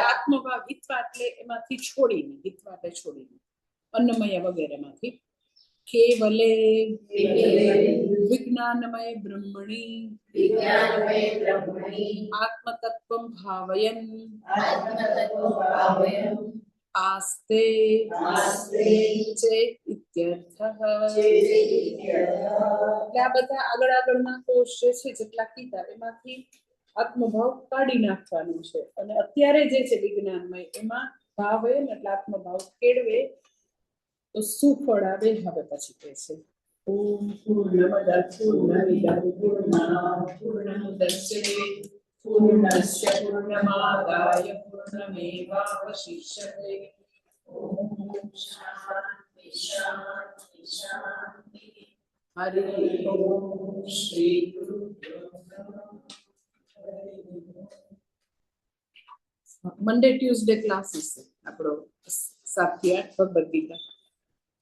आत्मभाव हित्वा એટલે એમાંથી છોડીને, हित्वा એટલે છોડીને, अन्नमय વગેરેમાંથી केवले विज्ञानमय ब्रह्मणि आत्मतत्त्वं भावयन् आस्ते चेत इत्यर्थः. આ બધા આગળ આગળના કોષ જે છે જેટલા કીધા એમાંથી આત્મભાવ કાઢી નાખવાનો છે અને અત્યારે જે છે વિજ્ઞાનમય એમાં ભાવે એટલે આત્મભાવ કેળવે તો શું ફળ આવે હવે પછી કહે છે. ઓમ પૂર્ણમદ પૂર્ણમિદં પૂર્ણમુદચ્યતે પૂર્ણસ્ય પૂર્ણમાદાય પૂર્ણમેવાવશિષ્યતે. ઓમ શાંતિ શાંતિ શાંતિ. હરિ ઓમ શ્રી મંડે ટ્યુઝડે ક્લાસીસ આપણો 7 થી 8 ભગવદ ગીતા.